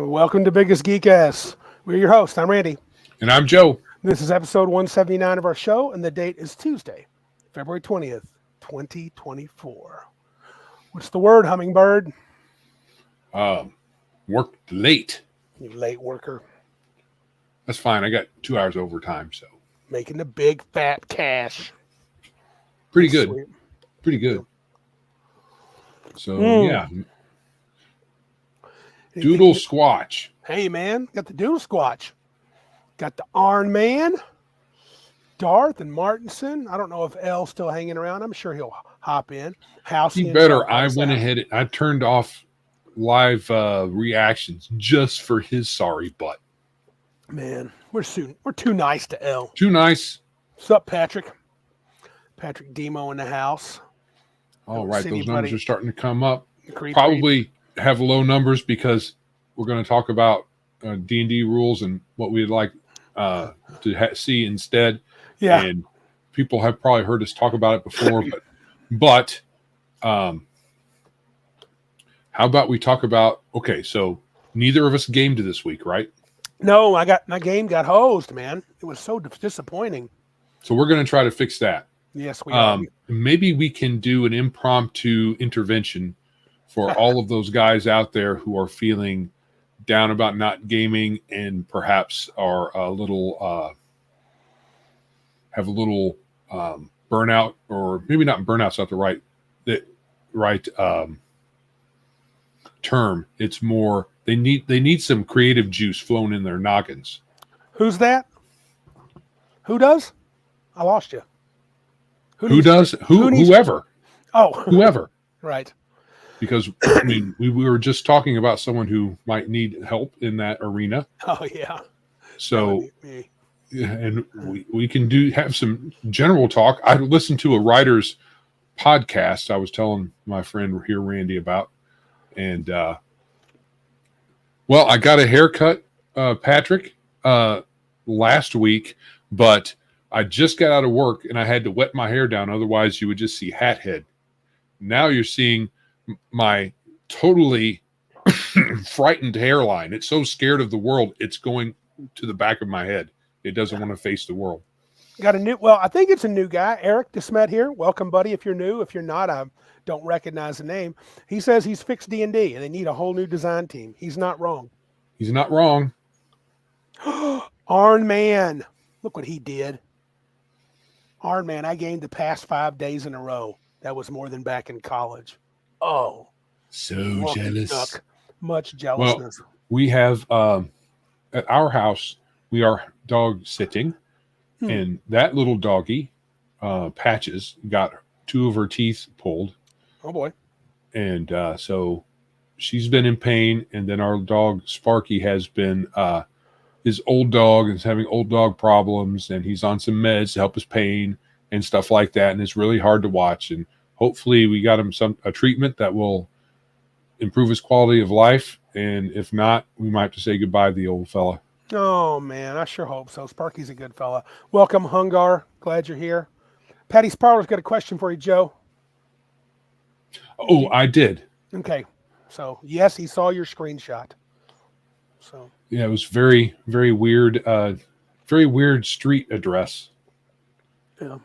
Welcome to Biggest Geek Ass. We're your hosts. I'm Randy. And I'm Joe. This is episode 179 of our show, and the date is Tuesday, February 20th, 2024. What's the word, Hummingbird? Worked late. You late worker. That's fine. I got 2 hours overtime, so Making the big fat cash. pretty good. Sweet. Pretty good. So yeah, Doodle Squatch. Hey, man. Got the Doodle Squatch. Got the Iron Man. Darth and Martinson. I don't know if L's still hanging around. I'm sure he'll hop in. He better. I went ahead. I turned off live reactions just for his sorry butt. Man, we're too nice to L. Too nice. What's up, Patrick? Patrick Demo in the house. All right, City those numbers buddy. are starting to come up. Creep. Probably have low numbers because we're going to talk about D&D rules and what we'd like to see instead. Yeah. And people have probably heard us talk about it before, but how about we talk about, okay, so neither of us gamed this week, right? No, my game got hosed, man. It was so disappointing. So we're going to try to fix that. Yes, we are. Maybe we can do an impromptu intervention for all of those guys out there who are feeling down about not gaming and perhaps are a little have a little burnout, or maybe not burnout's not the right term. It's more they need some creative juice flowing in their noggins. Who's that? Who does? I lost you. Whoever. Oh, whoever. Right. Because I mean, we were just talking about someone who might need help in that arena. Oh yeah. So, and we can have some general talk. I listened to a writer's podcast I was telling my friend here, Randy, about. And, well, I got a haircut, Patrick, last week, but I just got out of work and I had to wet my hair down. Otherwise, you would just see hat head. Now you're seeing my totally frightened hairline. It's so scared of the world, it's going to the back of my head. It doesn't want to face the world. Got a new, well, I think it's a new guy. Eric DeSmet here. Welcome, buddy. If you're new, if you're not, I don't recognize the name. He says he's fixed D&D and they need a whole new design team. He's not wrong. He's not wrong. Iron Man. Look what he did. Iron Man, I gamed the past 5 days in a row. That was more than back in college. Oh. So jealous. Duck. Much jealousness. Well, we have, at our house, we are dog sitting. And that little doggy, Patches, got 2 of her teeth pulled. Oh, boy. And so she's been in pain. And then our dog, Sparky, has been, his old dog is having old dog problems. And he's on some meds to help his pain and stuff like that. And it's really hard to watch. And hopefully we got him a treatment that will improve his quality of life. And if not, we might have to say goodbye to the old fella. Oh, man, I sure hope so. Sparky's a good fella. Welcome, Hungar. Glad you're here. Patty's Parlor's got a question for you, Joe. Oh, I did. Okay. So, yes, he saw your screenshot. So yeah, it was very, very weird street address. Yeah.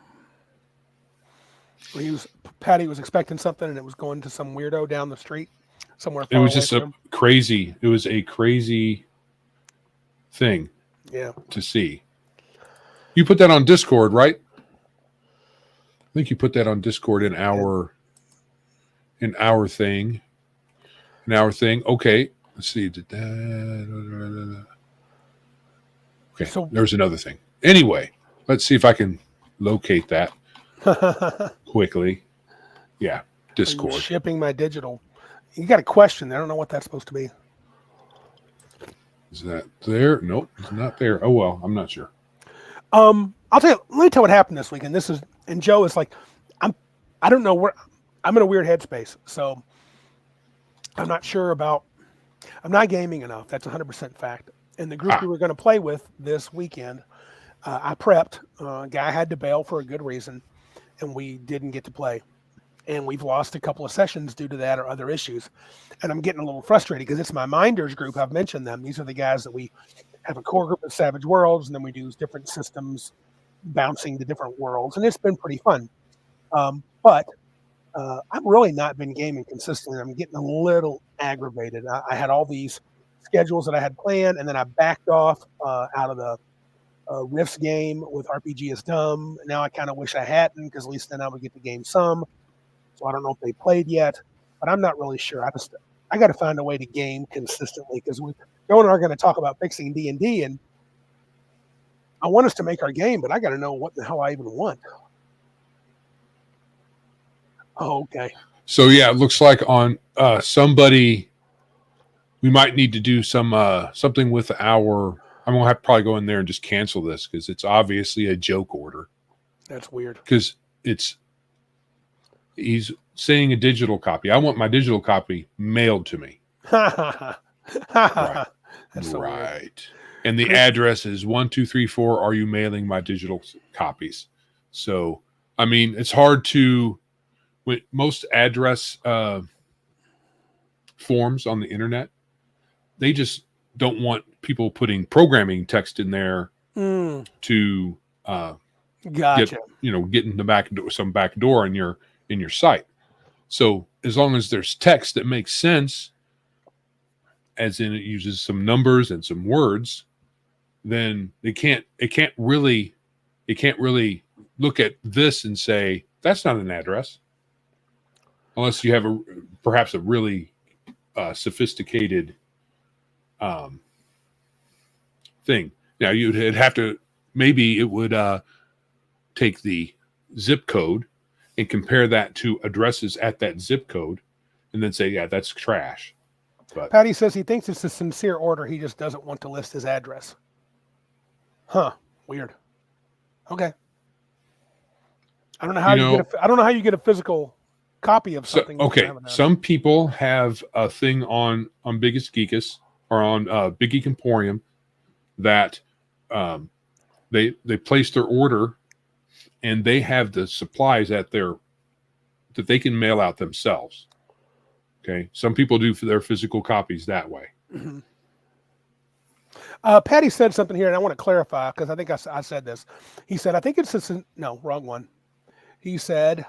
Patty was expecting something and it was going to some weirdo down the street somewhere far It was away just from it was a crazy thing to see. You put that on Discord, right? I think you put that on Discord in our thing. Okay, let's see. Okay, so there's another thing. Anyway, let's see if I can locate that quickly. Yeah, Discord. Shipping my digital. You got a question there. I don't know what that's supposed to be. Is that there? Nope, it's not there. Oh well, I'm not sure. I'll tell you. Let me tell you what happened this weekend. And Joe is like, I don't know where. I'm in a weird headspace, so I'm not sure about. I'm not gaming enough. That's 100% fact. And the group we were going to play with this weekend, I prepped. A guy had to bail for a good reason, and we didn't get to play. and we've lost a couple of sessions due to that or other issues. And I'm getting a little frustrated because it's my Minders group. I've mentioned them. These are the guys that we have a core group of Savage Worlds, and then we do different systems bouncing to different worlds, and it's been pretty fun. But I've really not been gaming consistently. I'm getting a little aggravated. I had all these schedules that I had planned, and then I backed off out of the Rifts game with RPG is Dumb. Now I kind of wish I hadn't, because at least then I would get the game some. So I don't know if they played yet, but I'm not really sure. I got to find a way to game consistently, because Joe and I are going to talk about fixing D&D, and I want us to make our game, but I got to know what the hell I even want. Oh, okay. So yeah, it looks like on somebody, we might need to do something with our. I'm gonna have to probably go in there and just cancel this, because it's obviously a joke order. That's weird. Because he's saying a digital copy. I want my digital copy mailed to me. Right. That's so right. Weird. And the address is 1234. Are you mailing my digital copies? So I mean, it's hard to. With most address forms on the internet, they just don't want people putting programming text in there to Gotcha. get in the back door, some back door in your site. So as long as there's text that makes sense, as in it uses some numbers and some words, then it can't really look at this and say that's not an address. Unless you have perhaps a really sophisticated thing. Now you'd have to, maybe it would take the zip code and compare that to addresses at that zip code, and then say, yeah, that's trash. But Patty says he thinks it's a sincere order. He just doesn't want to list his address. Huh? Weird. Okay. I don't know how I don't know how you get a physical copy of something. Some people have a thing on Biggest Geekus or on Big Geek Emporium that they place their order, and they have the supplies that they can mail out themselves. Okay, some people do for their physical copies that way. Mm-hmm. Patty said something here, and I want to clarify, because I think I said this. He said, I think it's no, wrong one. He said,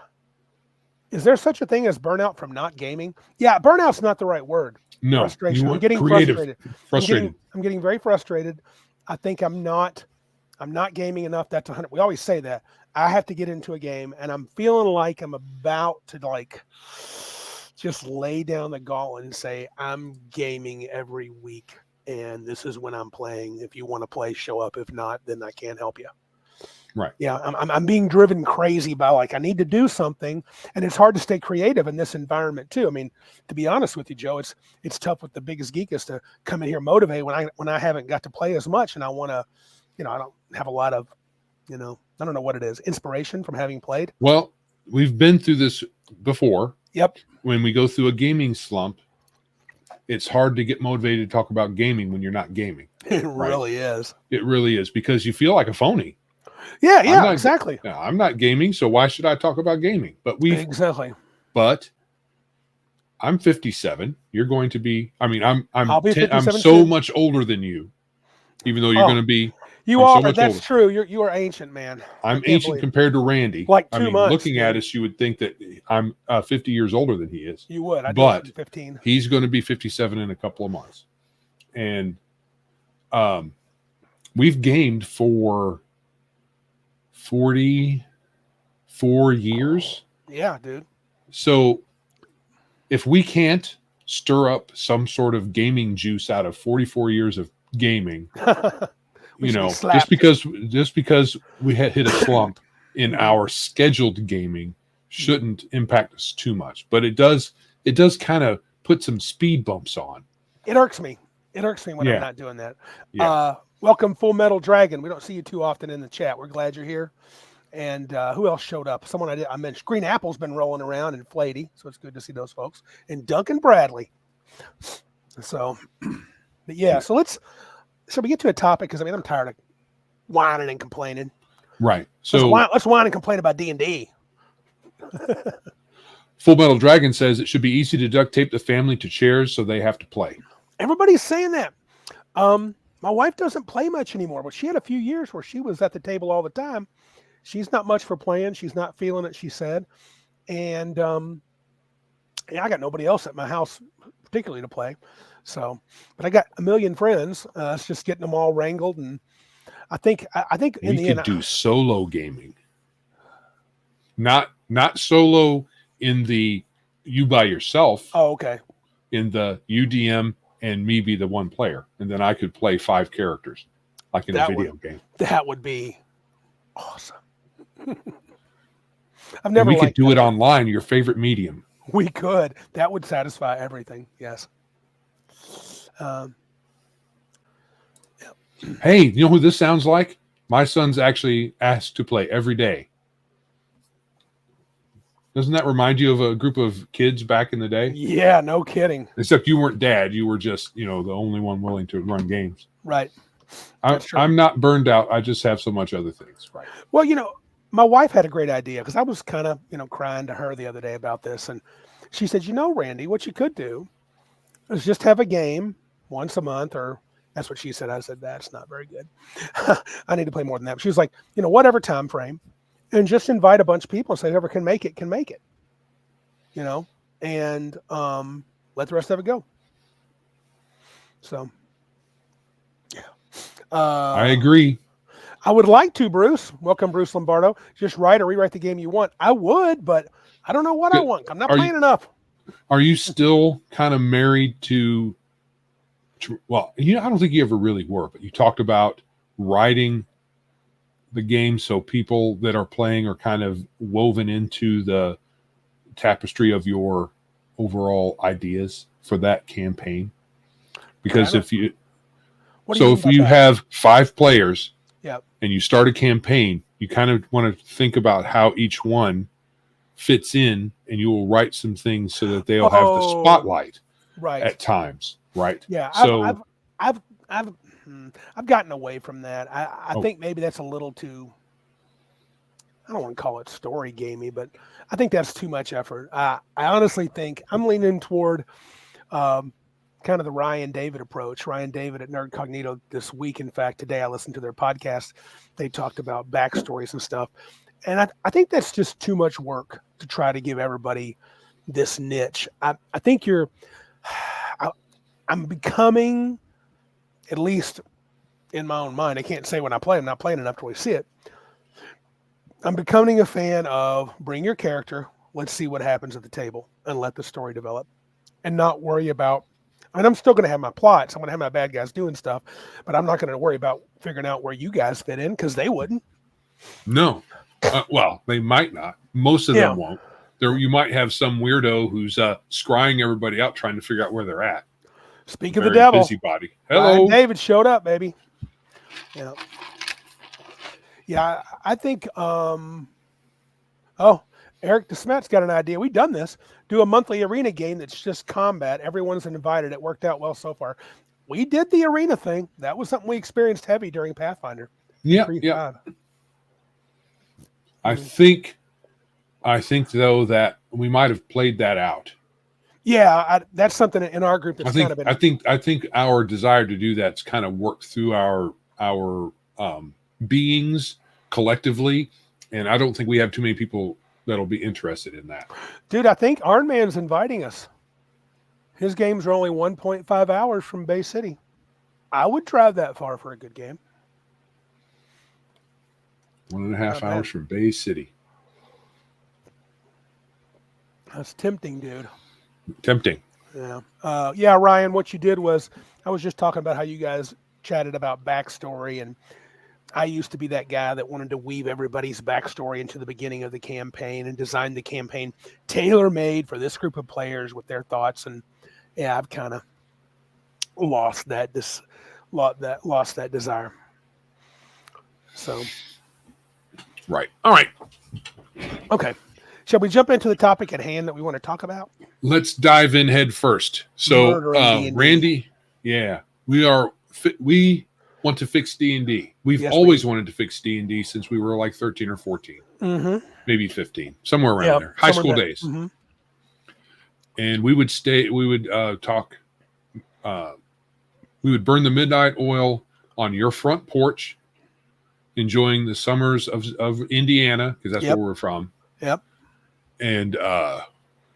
is there such a thing as burnout from not gaming? Yeah, burnout's not the right word. No, frustration. I'm getting frustrated. I'm getting very frustrated. I think I'm not gaming enough. That's 100. We always say that. I have to get into a game, and I'm feeling like I'm about to just lay down the gauntlet and say, I'm gaming every week, and this is when I'm playing. If you want to play, show up. If not, then I can't help you. Right. Yeah, I'm being driven crazy by I need to do something, and it's hard to stay creative in this environment too. I mean, to be honest with you, Joe, it's tough with the Biggest Geekus to come in here motivate when I haven't got to play as much, and I want to, I don't have a lot of, I don't know what it is, inspiration from having played. Well, we've been through this before. Yep. When we go through a gaming slump, it's hard to get motivated to talk about gaming when you're not gaming. It really is. It really is, because you feel like a phony. Yeah, exactly. I'm not gaming, so why should I talk about gaming? Exactly. But I'm 57. You're going to be. I mean, I'm so too. much older than you, even though you're going to be. You are. So that's true. You are ancient, man. I'm ancient compared to Randy. Like 2 months. Looking at us, you would think that I'm 50 years older than he is. You would. But 15. He's going to be 57 in a couple of months, and we've gamed for 44 years. Yeah, dude. So if we can't stir up some sort of gaming juice out of 44 years of gaming, just because we had hit a slump in our scheduled gaming shouldn't impact us too much. But it does kind of put some speed bumps on. It irks me. When I'm not doing that. Yeah. Welcome, Full Metal Dragon. We don't see you too often in the chat. We're glad you're here. And who else showed up? Someone I mentioned. Green Apple's been rolling around, and Flatey, so it's good to see those folks. And Duncan Bradley. So, but yeah. So shall we get to a topic? Because I'm tired of whining and complaining. Right. So let's whine and complain about D&D. Full Metal Dragon says it should be easy to duct tape the family to chairs so they have to play. Everybody's saying that. My wife doesn't play much anymore, but she had a few years where she was at the table all the time. She's not much for playing. She's not feeling it, she said. And yeah, I got nobody else at my house particularly to play. So, but I got a million friends. It's just getting them all wrangled, and I think in We the could end, do solo gaming. Not solo in the you by yourself. oh, okay. In the UDM and me be the one player, and then I could play 5 characters like in a video game. That would be awesome. I've And never. we could liked do that. it online, your favorite medium. We could. That would satisfy everything. Yes. Hey, you know who this sounds like? My son's actually asked to play every day. Doesn't that remind you of a group of kids back in the day? Yeah, no kidding. Except you weren't dad. You were just, the only one willing to run games. Right. That's true. I'm not burned out. I just have so much other things. Right. Well, my wife had a great idea because I was kind of, crying to her the other day about this. And she said, Randy, what you could do is just have a game once a month, or that's what she said. I said, that's not very good. I need to play more than that. She was like, whatever time frame, and just invite a bunch of people and say, whoever can make it, and let the rest of it go. So, yeah. I agree. I would like to, Bruce. Welcome, Bruce Lombardo. Just write or rewrite the game you want. I would, but I don't know what I want. I'm not playing enough. Are you still kind of married to well, I don't think you ever really were, but you talked about writing the game so people that are playing are kind of woven into the tapestry of your overall ideas for that campaign. Because if you have 5 players, yep, and you start a campaign, you kind of want to think about how each one fits in, and you will write some things so that they'll have the spotlight at times, right? Yeah. So I've gotten away from that. I think maybe that's a little too, I don't want to call it story gamey, but I think that's too much effort. I honestly think I'm leaning toward kind of the Ryan David approach. Ryan David at Nerd Cognito this week. In fact, today I listened to their podcast. They talked about backstories and stuff. And I think that's just too much work to try to give everybody this niche. I think I'm becoming, at least in my own mind, I can't say when I play, I'm not playing enough to really see it. I'm becoming a fan of bring your character, let's see what happens at the table, and let the story develop, and not worry about, I'm still going to have my plots. I'm going to have my bad guys doing stuff, but I'm not going to worry about figuring out where you guys fit in, because they wouldn't. No. Well, they might not. Most of them won't. You might have some weirdo who's scrying everybody out, trying to figure out where they're at. Speak of the devil. Busybody. Hello. Ryan David showed up, baby. Yeah. Yeah, I think, Eric DeSmet's got an idea. We've done this. Do a monthly arena game that's just combat. Everyone's invited. It worked out well so far. We did the arena thing. That was something we experienced heavy during Pathfinder. Yeah. I think though that we might have played that out. Yeah, that's something in our group that's kind of been. I think our desire to do that's kind of worked through our beings collectively, and I don't think we have too many people that'll be interested in that. Dude, I think Ironman's inviting us. His games are only 1.5 hours from Bay City. I would drive that far for a good game. 1.5 hours from Bay City. That's tempting, dude. Tempting. Yeah. Yeah, Ryan, what you did was, I was just talking about how you guys chatted about backstory, and I used to be that guy that wanted to weave everybody's backstory into the beginning of the campaign and design the campaign tailor-made for this group of players with their thoughts. And yeah, I've kind of lost that desire. So. Right. All right. Okay. Shall we jump into the topic at hand that we want to talk about? Let's dive in head first. So, Randy, we want to fix D&D. We've always wanted to fix D&D since we were like 13 or 14, maybe 15, somewhere around there. High school days. and we would talk. We would burn the midnight oil on your front porch, enjoying the summers of Indiana, because that's where we're from. Yep. And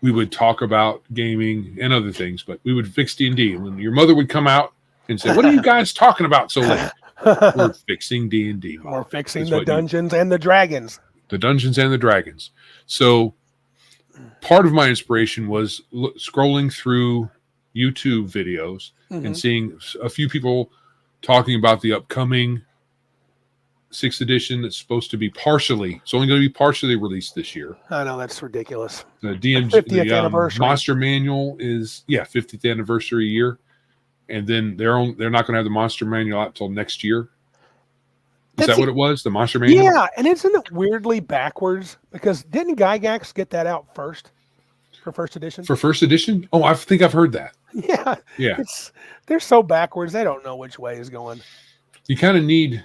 we would talk about gaming and other things, but we would fix D&D. And your mother would come out and say, "What are you guys talking about so late?" We're fixing D&D. Mom. We're fixing the Dungeons and the Dragons. The Dungeons and the Dragons. So part of my inspiration was scrolling through YouTube videos and seeing a few people talking about the upcoming 6th edition that's supposed to be it's only going to be partially released this year. I know, that's ridiculous. The DMG, 50th anniversary. Monster Manual is 50th anniversary year, and then they're not going to have the Monster Manual out till next year. Is that what it was? The Monster Manual? Yeah, and isn't it weirdly backwards? Because didn't Gygax get that out first for first edition? For first edition? Oh, I think I've heard that. Yeah. Yeah. They're so backwards, they don't know which way is going. You kind of need,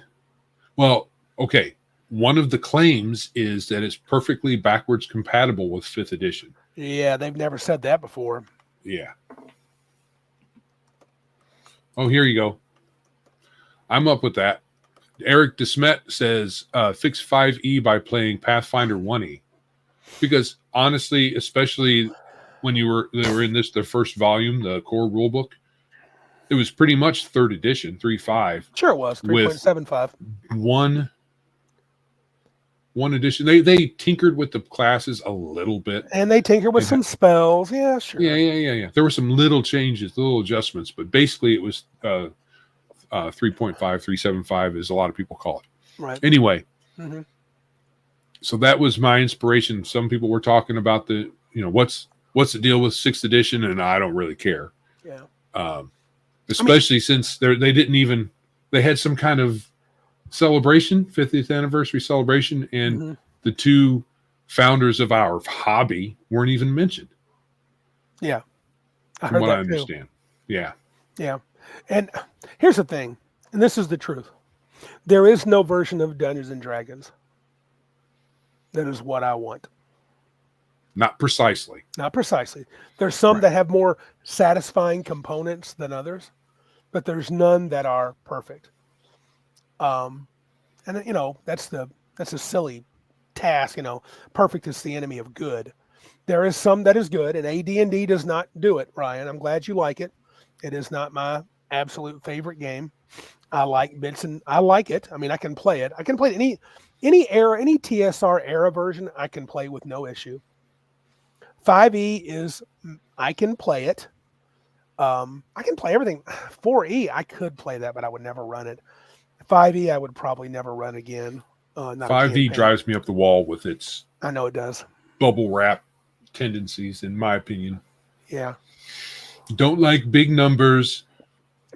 well, okay. One of the claims is that it's perfectly backwards compatible with 5th edition. Yeah, they've never said that before. Yeah. Oh, here you go. I'm up with that. Eric DeSmet says, fix 5e by playing Pathfinder 1e. Because honestly, especially when they were in their first volume, the core rulebook, it was pretty much 3rd edition, 3.5. Sure it was, 3.75. One edition. They tinkered with the classes a little bit. And they tinkered with some spells. Yeah, sure. Yeah. There were some little changes, little adjustments, but basically it was 3.5, 3.75 as a lot of people call it. Right. Anyway, so that was my inspiration. Some people were talking about what's the deal with 6th edition, and I don't really care. Yeah. Especially since they had some kind of celebration, 50th anniversary celebration, and the two founders of our hobby weren't even mentioned. Yeah. From what I understand. Yeah. Yeah. And here's the thing, and this is the truth. There is no version of Dungeons and Dragons that is what I want. Not precisely. Not precisely. There's some that have more satisfying components than others, but there's none that are perfect. And that's a silly task. Perfect is the enemy of good. There is some that is good, and AD&D does not do it. Ryan, I'm glad you like it. It is not my absolute favorite game. I like bits, and I like it. I mean, I can play it. I can play any era, any TSR era version. I can play with no issue. 5e is, I can play it. I can play everything. 4e, I could play that, but I would never run it. 5e, I would probably never run again. 5e drives me up the wall with its. I know it does. Bubble wrap tendencies, in my opinion. Yeah. Don't like big numbers.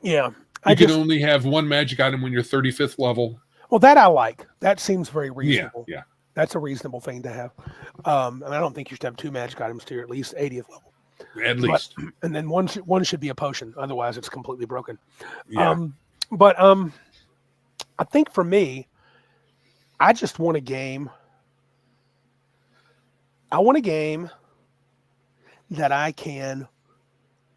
Yeah. You can only have one magic item when you're 35th level. Well, that I like. That seems very reasonable. Yeah. That's a reasonable thing to have. And I don't think you should have 2 magic items to your at least 80th level. At least. And then one should be a potion. Otherwise, it's completely broken. Yeah. I think for me, I just want a game. I want a game that I can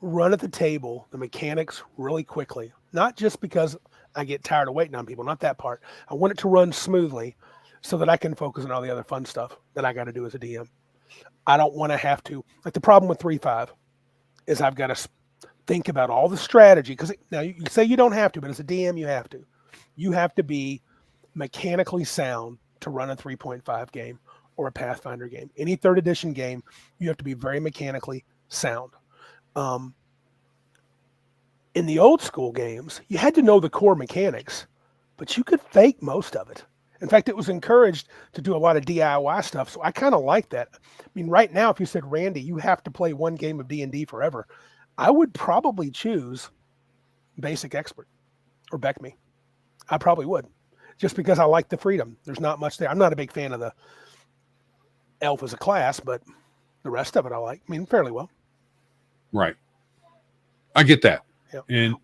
run at the table, the mechanics really quickly. Not just because I get tired of waiting on people, not that part. I want it to run smoothly so that I can focus on all the other fun stuff that I got to do as a DM. I don't want to have to, like the problem with 3.5 is I've got to think about all the strategy. Because now you say you don't have to, but as a DM, you have to. You have to be mechanically sound to run a 3.5 game or a Pathfinder game. Any 3rd edition game, you have to be very mechanically sound. In the old school games, you had to know the core mechanics, but you could fake most of it. In fact, it was encouraged to do a lot of DIY stuff, so I kind of like that. I mean, right now, if you said, Randy, you have to play one game of D&D forever, I would probably choose Basic Expert or Beck Me. I probably would, just because I like the freedom. There's not much there. I'm not a big fan of the elf as a class, but the rest of it I like. I mean, fairly well. Right. I get that. Yep. And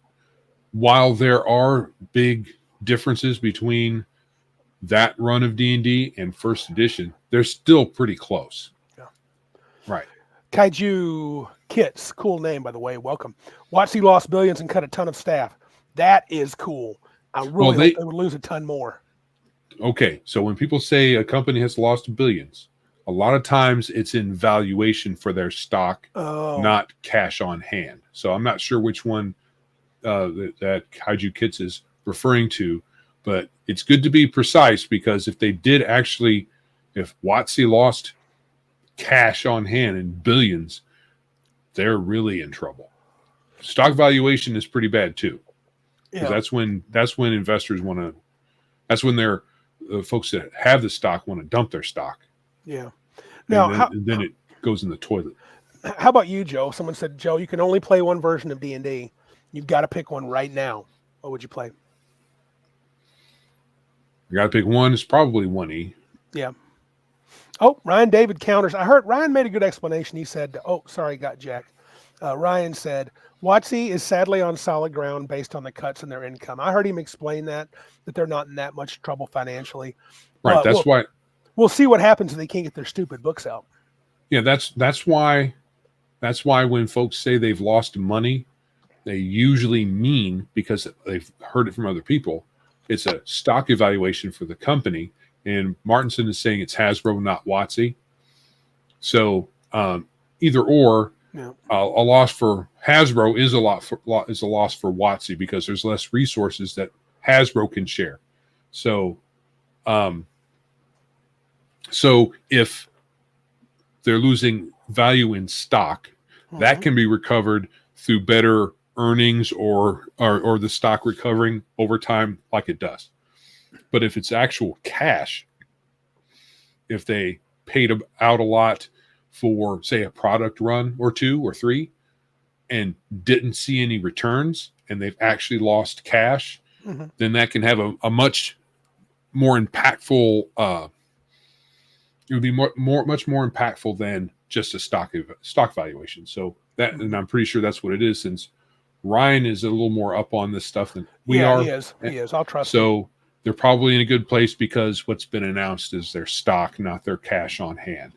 while there are big differences between that run of D&D and 1st edition, they're still pretty close. Yeah. Right. Kaiju Kits, cool name, by the way. Welcome. WoTC lost billions and cut a ton of staff. That is cool. I Well, really hope they would lose a ton more. Okay, so when people say a company has lost billions, a lot of times it's in valuation for their stock, not cash on hand. So I'm not sure which one that Kaiju Kits is referring to, but it's good to be precise, because if they did actually, if WoTC lost cash on hand in billions, they're really in trouble. Stock valuation is pretty bad too, because that's when investors want to. That's when they're folks that have the stock want to dump their stock. Yeah. Now, and then it goes in the toilet. How about you, Joe? Someone said, Joe, you can only play one version of D&D. You've got to pick one right now. What would you play? You got to pick one. It's probably 1E. Yeah. Oh, Ryan David counters. I heard Ryan made a good explanation. He said, oh, sorry, got Jack. Ryan said, WoTC is sadly on solid ground based on the cuts in their income. I heard him explain that they're not in that much trouble financially. Right. That's why. We'll see what happens if they can't get their stupid books out. Yeah, that's why when folks say they've lost money, they usually mean, because they've heard it from other people, it's a stock evaluation for the company. And Martinson is saying it's Hasbro, not WoTC. So either or. Yeah. A loss for Hasbro is a loss for WoTC, because there's less resources that Hasbro can share. So, so if they're losing value in stock, that can be recovered through better earnings or the stock recovering over time, like it does. But if it's actual cash, if they paid out a lot for, say, a product run or 2 or 3 and didn't see any returns, and they've actually lost cash, then that can have a much more impactful it would be much more impactful than just a stock valuation. So that, and I'm pretty sure that's what it is, since Ryan is a little more up on this stuff than we are. He is. I'll trust him. So they're probably in a good place, because what's been announced is their stock, not their cash on hand.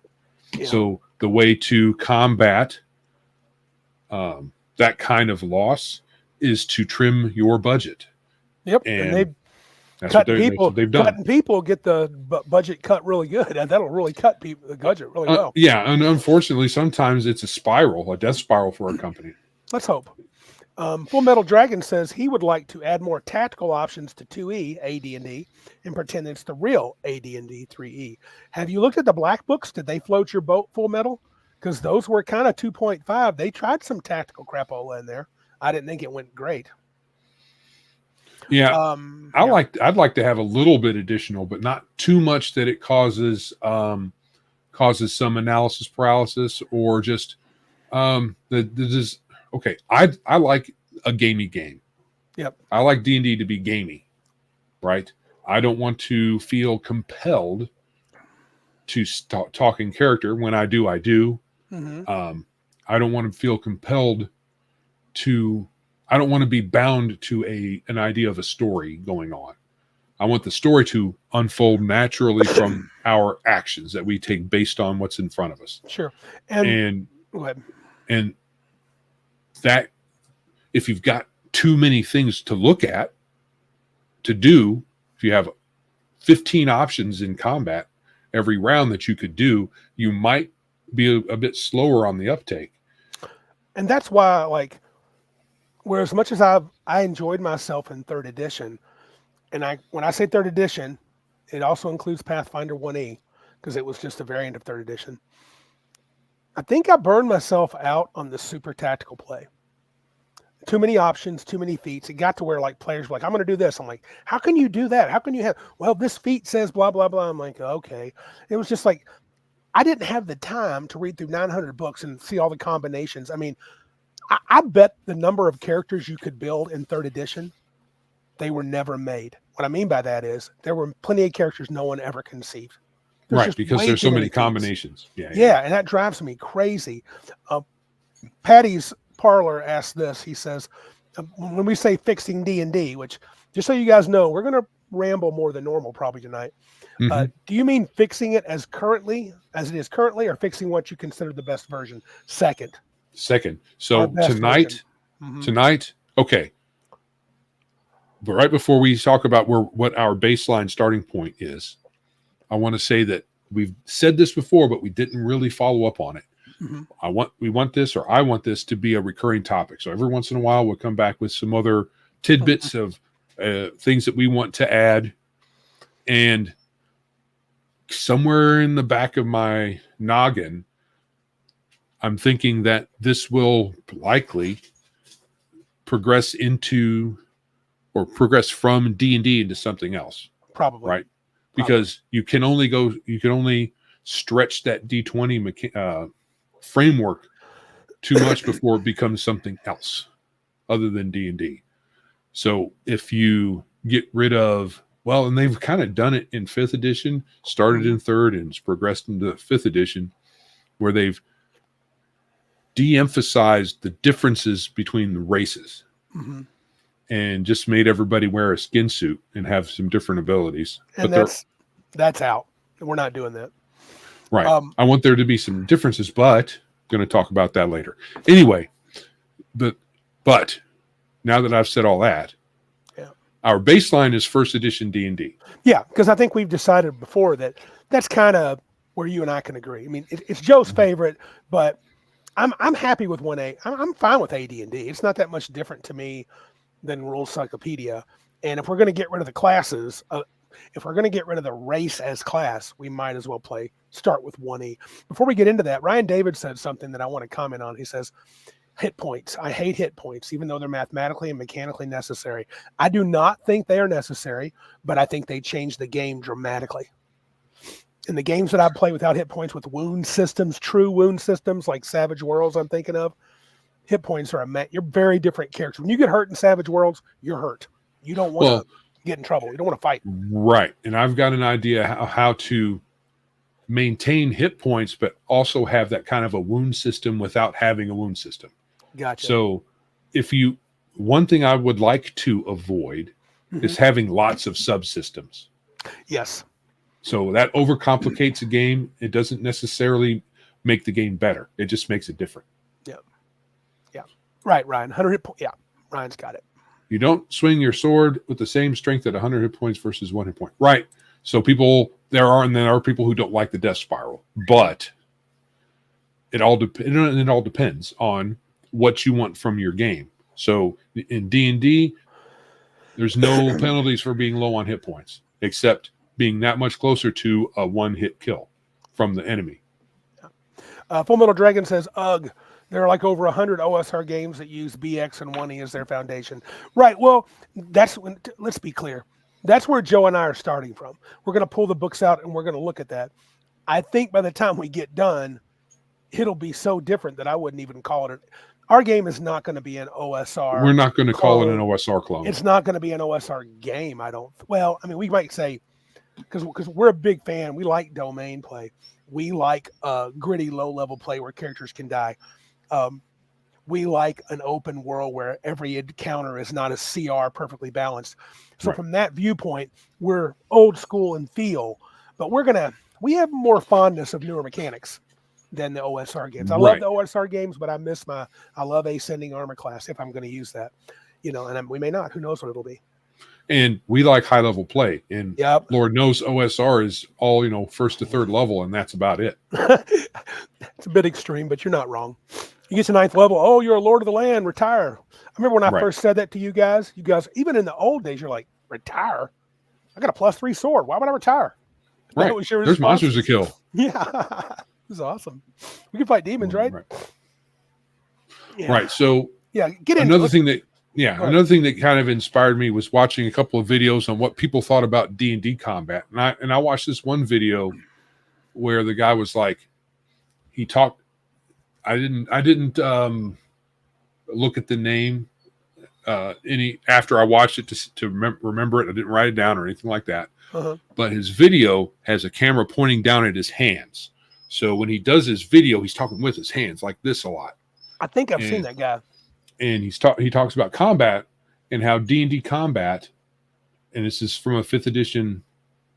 Yeah. So the way to combat that kind of loss is to trim your budget. Yep, and that's what they've done. Cutting people get the budget cut really good, and that'll really cut the budget really well. Yeah, and unfortunately, sometimes it's a death spiral for a company. Let's hope. Full Metal Dragon says he would like to add more tactical options to 2E AD&D and pretend it's the real AD&D 3E. Have you looked at the black books? Did they float your boat, Full Metal? Because those were kind of 2.5. They tried some tactical crapola in there. I didn't think it went great. Yeah, I'd like to have a little bit additional, but not too much that it causes some analysis paralysis, or just okay, I like a gamey game. Yep. I like D&D to be gamey, right? I don't want to feel compelled to talk in character. When I do, I do. I don't want to feel compelled to. I don't want to be bound to an idea of a story going on. I want the story to unfold naturally from our actions that we take based on what's in front of us. Sure. And go ahead. And that, if you've got too many things to look at, to do, if you have 15 options in combat every round that you could do, you might be a bit slower on the uptake. And that's why, like, where as much as I enjoyed myself in 3rd edition, and when I say 3rd edition, it also includes Pathfinder 1E, because it was just a variant of 3rd edition. I think I burned myself out on the super tactical play. Too many options, too many feats. It got to where, like, players were like, I'm going to do this. I'm like, how can you do that? How can you have, well, this feat says blah, blah, blah. I'm like, okay. It was just like, I didn't have the time to read through 900 books and see all the combinations. I mean, I bet the number of characters you could build in 3rd edition, they were never made. What I mean by that is there were plenty of characters no one ever conceived. Right, because there's so many combinations. Yeah, and that drives me crazy. Patty's Parlor asked this. He says, when we say fixing D&D, which, just so you guys know, we're going to ramble more than normal probably tonight. Do you mean fixing it as it is currently, or fixing what you consider the best version? Second. Second. Our So best tonight, version. okay. But right before we talk about what our baseline starting point is, I want to say that we've said this before, but we didn't really follow up on it. Mm-hmm. I want this to be a recurring topic. So every once in a while, we'll come back with some other tidbits of things that we want to add. And somewhere in the back of my noggin, I'm thinking that this will likely progress from D&D into something else. Probably. Right. Because you can only stretch that D20 framework too much before it becomes something else other than D&D. So if you get rid of, well, and they've kind of done it in 5th edition, started in 3rd and it's progressed into 5th edition, where they've de-emphasized the differences between the races and just made everybody wear a skin suit and have some different abilities. And but that's out. We're not doing that. Right. I want there to be some differences, but I'm going to talk about that later. Anyway, but now that I've said all that, our baseline is 1st edition D&D. Yeah, because I think we've decided before that that's kind of where you and I can agree. I mean, it's Joe's favorite, but I'm happy with 1A. I'm fine with AD&D. It's not that much different to me than Rules Cyclopedia. And if we're going to get rid of the classes, if we're going to get rid of the race as class, we might as well start with 1E. Before we get into that, Ryan David said something that I want to comment on. He says, hit points. I hate hit points, even though they're mathematically and mechanically necessary. I do not think they are necessary, but I think they change the game dramatically. In the games that I play without hit points, with wound systems, true wound systems like Savage Worlds I'm thinking of, hit points are you're very different characters. When you get hurt in Savage Worlds, you're hurt. You don't want to get in trouble. You don't want to fight. Right. And I've got an idea how to maintain hit points, but also have that kind of a wound system without having a wound system. Gotcha. So one thing I would like to avoid is having lots of subsystems. Yes. So that overcomplicates a game. It doesn't necessarily make the game better. It just makes it different. Yeah. Yeah. Right, Ryan. 100 hit points. Yeah. Ryan's got it. You don't swing your sword with the same strength at 100 hit points versus 1 hit point. Right. So there are people who don't like the death spiral, but it all depends on what you want from your game. So in D&D, there's no penalties for being low on hit points, except being that much closer to a one-hit kill from the enemy. Full Metal Dragon says, ugh, there are like over 100 OSR games that use BX and 1E as their foundation. Right, well, let's be clear. That's where Joe and I are starting from. We're going to pull the books out and we're going to look at that. I think by the time we get done, it'll be so different that I wouldn't even call it. Our game is not going to be an OSR. We're not going to call it an OSR clone. It's not going to be an OSR game, we might say, because we're a big fan. We like domain play. We like gritty, low-level play where characters can die. We like an open world where every encounter is not a CR perfectly balanced. So From that viewpoint, we're old school in feel, but we have more fondness of newer mechanics than the OSR games. I love the OSR games, but I love Ascending Armor Class if I'm going to use that, and we may not. Who knows what it'll be. And we like high level play, and Lord knows OSR is all, 1st to 3rd level, and that's about it. It's a bit extreme, but you're not wrong. You get to 9th level. Oh, you're a Lord of the Land. Retire. I remember when I first said that to you guys. You guys, even in the old days, you're like, retire. I got a +3 sword. Why would I retire? Right. There's monsters to kill. Yeah. It was awesome. We can fight demons, right? Yeah. Right. So get in. Another thing that kind of inspired me was watching a couple of videos on what people thought about D&D combat. And I watched this one video where the guy was like, he talked. I didn't look at the name after I watched it to remember it. I didn't write it down or anything like that. But his video has a camera pointing down at his hands. So when he does his video, he's talking with his hands like this a lot. I think I've seen that guy. And he talks about combat and how D&D combat, and this is from a 5th edition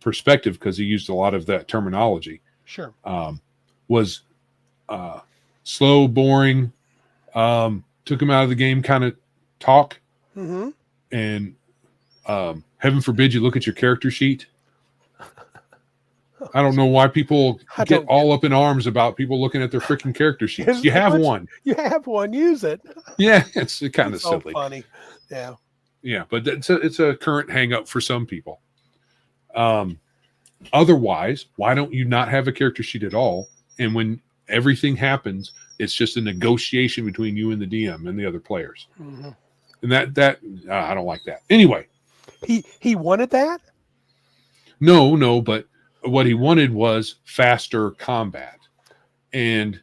perspective because he used a lot of that terminology. Sure. Was slow, boring, Took him out of the game kind of talk. Mm-hmm. And heaven forbid you look at your character sheet. I don't know why people get all up in arms about people looking at their freaking character sheets. You have one. You have one. Use it. Yeah, it's kind of so silly. Funny. Yeah. Yeah, but it's a current hang up for some people. Otherwise, why don't you not have a character sheet at all? And when everything happens, it's just a negotiation between you and the DM and the other players. Mm-hmm. And that I don't like that. Anyway, he wanted that? No, but what he wanted was faster combat. And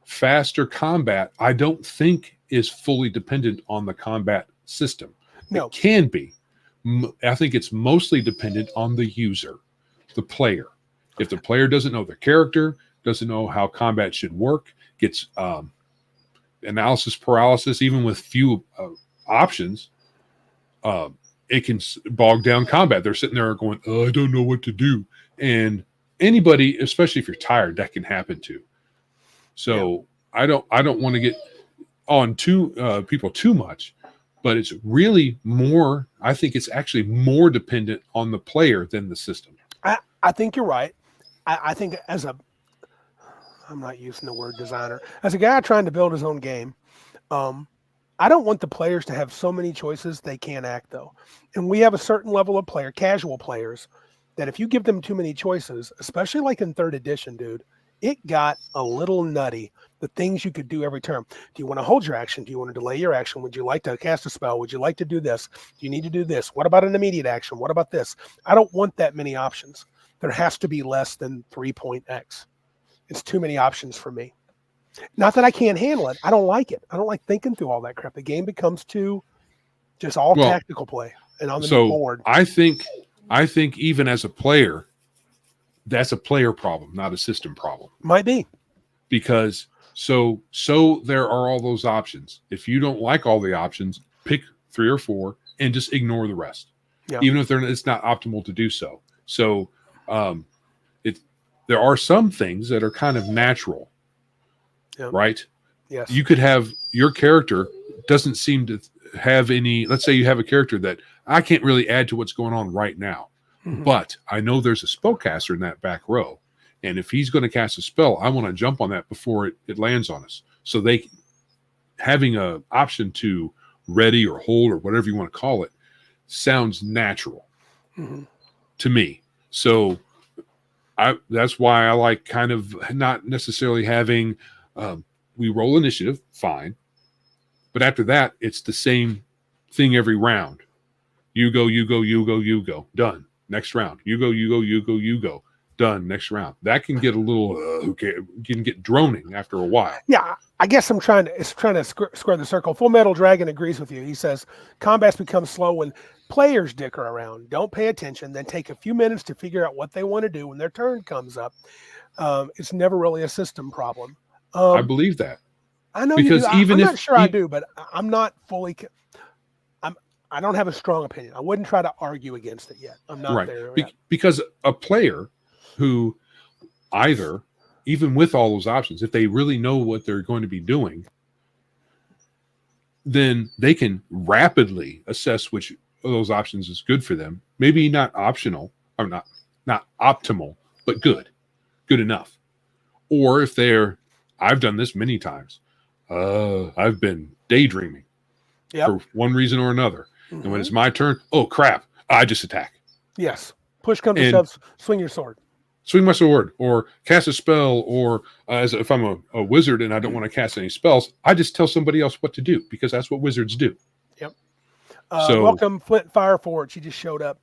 faster combat, I don't think is fully dependent on the combat system. No. It can be. I think it's mostly dependent on the user, the player. If the player doesn't know their character, doesn't know how combat should work, gets analysis paralysis, even with few options, it can bog down combat. They're sitting there going, "Oh, I don't know what to do." And anybody, especially if you're tired, that can happen too. So yeah. I don't want to get on people too much, but it's really more. I think it's actually more dependent on the player than the system. I think you're right. I think I'm not using the word designer, as a guy trying to build his own game, I don't want the players to have so many choices they can't act, though. And we have a certain level of player, casual players, that if you give them too many choices, especially like in 3rd edition, dude, it got a little nutty. The things you could do every turn. Do you want to hold your action? Do you want to delay your action? Would you like to cast a spell? Would you like to do this? Do you need to do this? What about an immediate action? What about this? I don't want that many options. There has to be less than 3.x. It's too many options for me. Not that I can't handle it. I don't like it. I don't like thinking through all that crap. The game becomes too just all tactical play and on the board. I think even as a player, that's a player problem, not a system problem. Might be. Because so there are all those options. If you don't like all the options, pick 3 or 4 and just ignore the rest. Yeah. Even if it's not optimal to do so. So there are some things that are kind of natural. Yep. Right? Yes. You could have your character doesn't seem to have any. Let's say you have a character that I can't really add to what's going on right now, but I know there's a spellcaster in that back row, and if he's going to cast a spell, I want to jump on that before it lands on us. So having a option to ready or hold or whatever you want to call it sounds natural to me. So that's why I like kind of not necessarily having. We roll initiative, fine. But after that, it's the same thing every round. You go, you go, you go, you go. Done. Next round. You go, you go, you go, you go. Done. Next round. That can get a little, can get droning after a while. Yeah, I guess I'm trying to square the circle. Full Metal Dragon agrees with you. He says, combats become slow when players dicker around, don't pay attention, then take a few minutes to figure out what they want to do when their turn comes up. It's never really a system problem. I believe that. I know because you do. I'm not sure I do, but I'm not fully. I don't have a strong opinion. I wouldn't try to argue against it yet. I'm not there yet. Because a player who either, even with all those options, if they really know what they're going to be doing, then they can rapidly assess which of those options is good for them. Maybe not optional or not optimal, but good enough. Or if I've done this many times. I've been daydreaming for one reason or another. And when it's my turn, oh, crap, I just attack. Yes. Push comes to shove, swing your sword. Swing my sword or cast a spell or if I'm a wizard and I don't want to cast any spells, I just tell somebody else what to do because that's what wizards do. Yep. Welcome, Flint Fireford. She just showed up.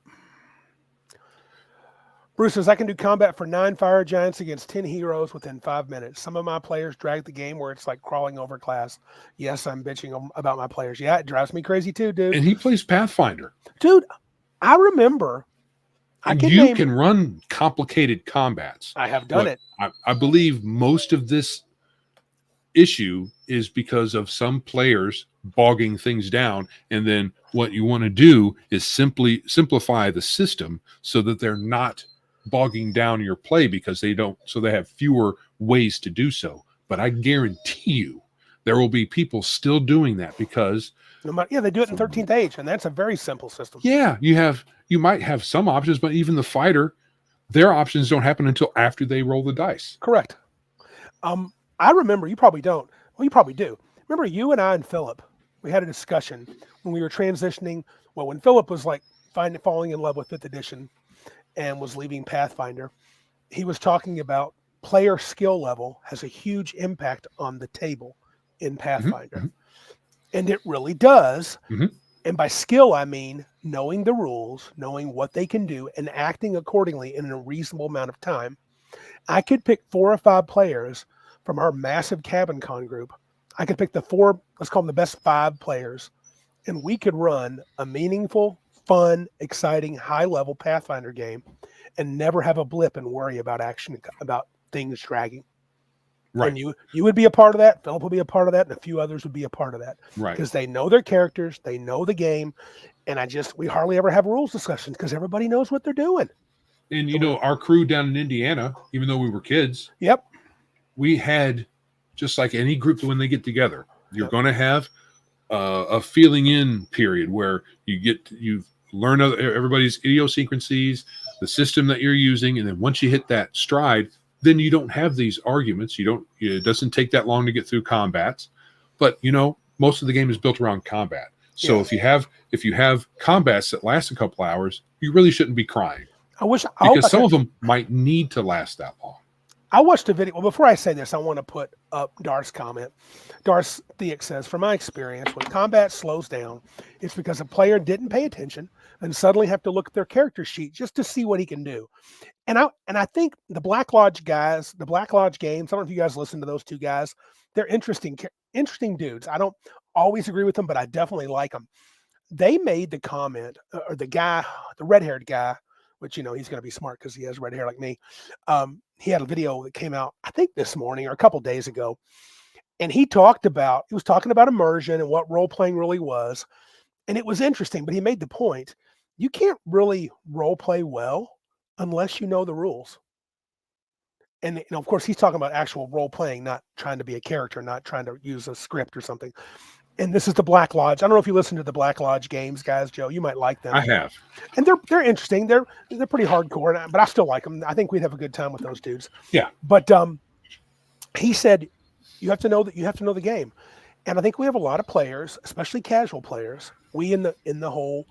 Bruce says, I can do combat for 9 fire giants against 10 heroes within 5 minutes. Some of my players drag the game where it's like crawling over class. Yes, I'm bitching about my players. Yeah, it drives me crazy too, dude. And he plays Pathfinder. Dude, I remember. You can run complicated combats. I have done it. I believe most of this issue is because of some players bogging things down. And then what you want to do is simply simplify the system so that they're not bogging down your play because they have fewer ways to do so. But I guarantee you There will be people still doing that because No matter, yeah, they do it in 13th age, and that's a very simple system. you might have some options, but even the fighter, their options don't happen until after they roll the dice. Correct. I remember, you probably don't. Well, you probably do. Remember you and I and Philip, we had a discussion when we were transitioning. Well, when Philip was like falling in love with 5th edition and was leaving Pathfinder, he was talking about player skill level has a huge impact on the table in Pathfinder. Mm-hmm. And it really does. Mm-hmm. And by skill, I mean knowing the rules, knowing what they can do, and acting accordingly in a reasonable amount of time. I could pick 4 or 5 players from our massive Cabin Con group. I could pick the 4, let's call them the best 5 players, and we could run a meaningful, fun, exciting, high-level Pathfinder game and never have a blip and worry about about things dragging. Right. And you would be a part of that. Philip would be a part of that, and a few others would be a part of that. Right. Because they know their characters, they know the game, and we hardly ever have rules discussions because everybody knows what they're doing. And you know, our crew down in Indiana, even though we were kids, Yep, we had, just like any group when they get together, you're going to have a feeling in period where you learn everybody's idiosyncrasies, the system that you're using, and then once you hit that stride, then you don't have these arguments. It doesn't take that long to get through combats, but you know, most of the game is built around combat. So if you have combats that last a couple hours, you really shouldn't be crying. Because some of them might need to last that long. I watched a video. Well, before I say this, I want to put up Darth's comment. Darth Theik says, from my experience, when combat slows down, it's because a player didn't pay attention and suddenly have to look at their character sheet just to see what he can do. And I think the Black Lodge guys, the Black Lodge games, I don't know if you guys listen to those 2 guys. They're interesting dudes. I don't always agree with them, but I definitely like them. They made the comment, or the red-haired guy, which, you know, he's going to be smart because he has red hair like me. He had a video that came out, I think this morning or a couple days ago. And he was talking about immersion and what role-playing really was. And it was interesting, but he made the point, you can't really role-play well unless you know the rules. And, you know, of course, he's talking about actual role-playing, not trying to be a character, not trying to use a script or something. And this is the Black Lodge. I don't know if you listen to the Black Lodge games, guys. Joe, you might like them. I have, and they're interesting. They're pretty hardcore, but I still like them. I think we'd have a good time with those dudes. Yeah. But he said you have to know the game, and I think we have a lot of players, especially casual players. We in the whole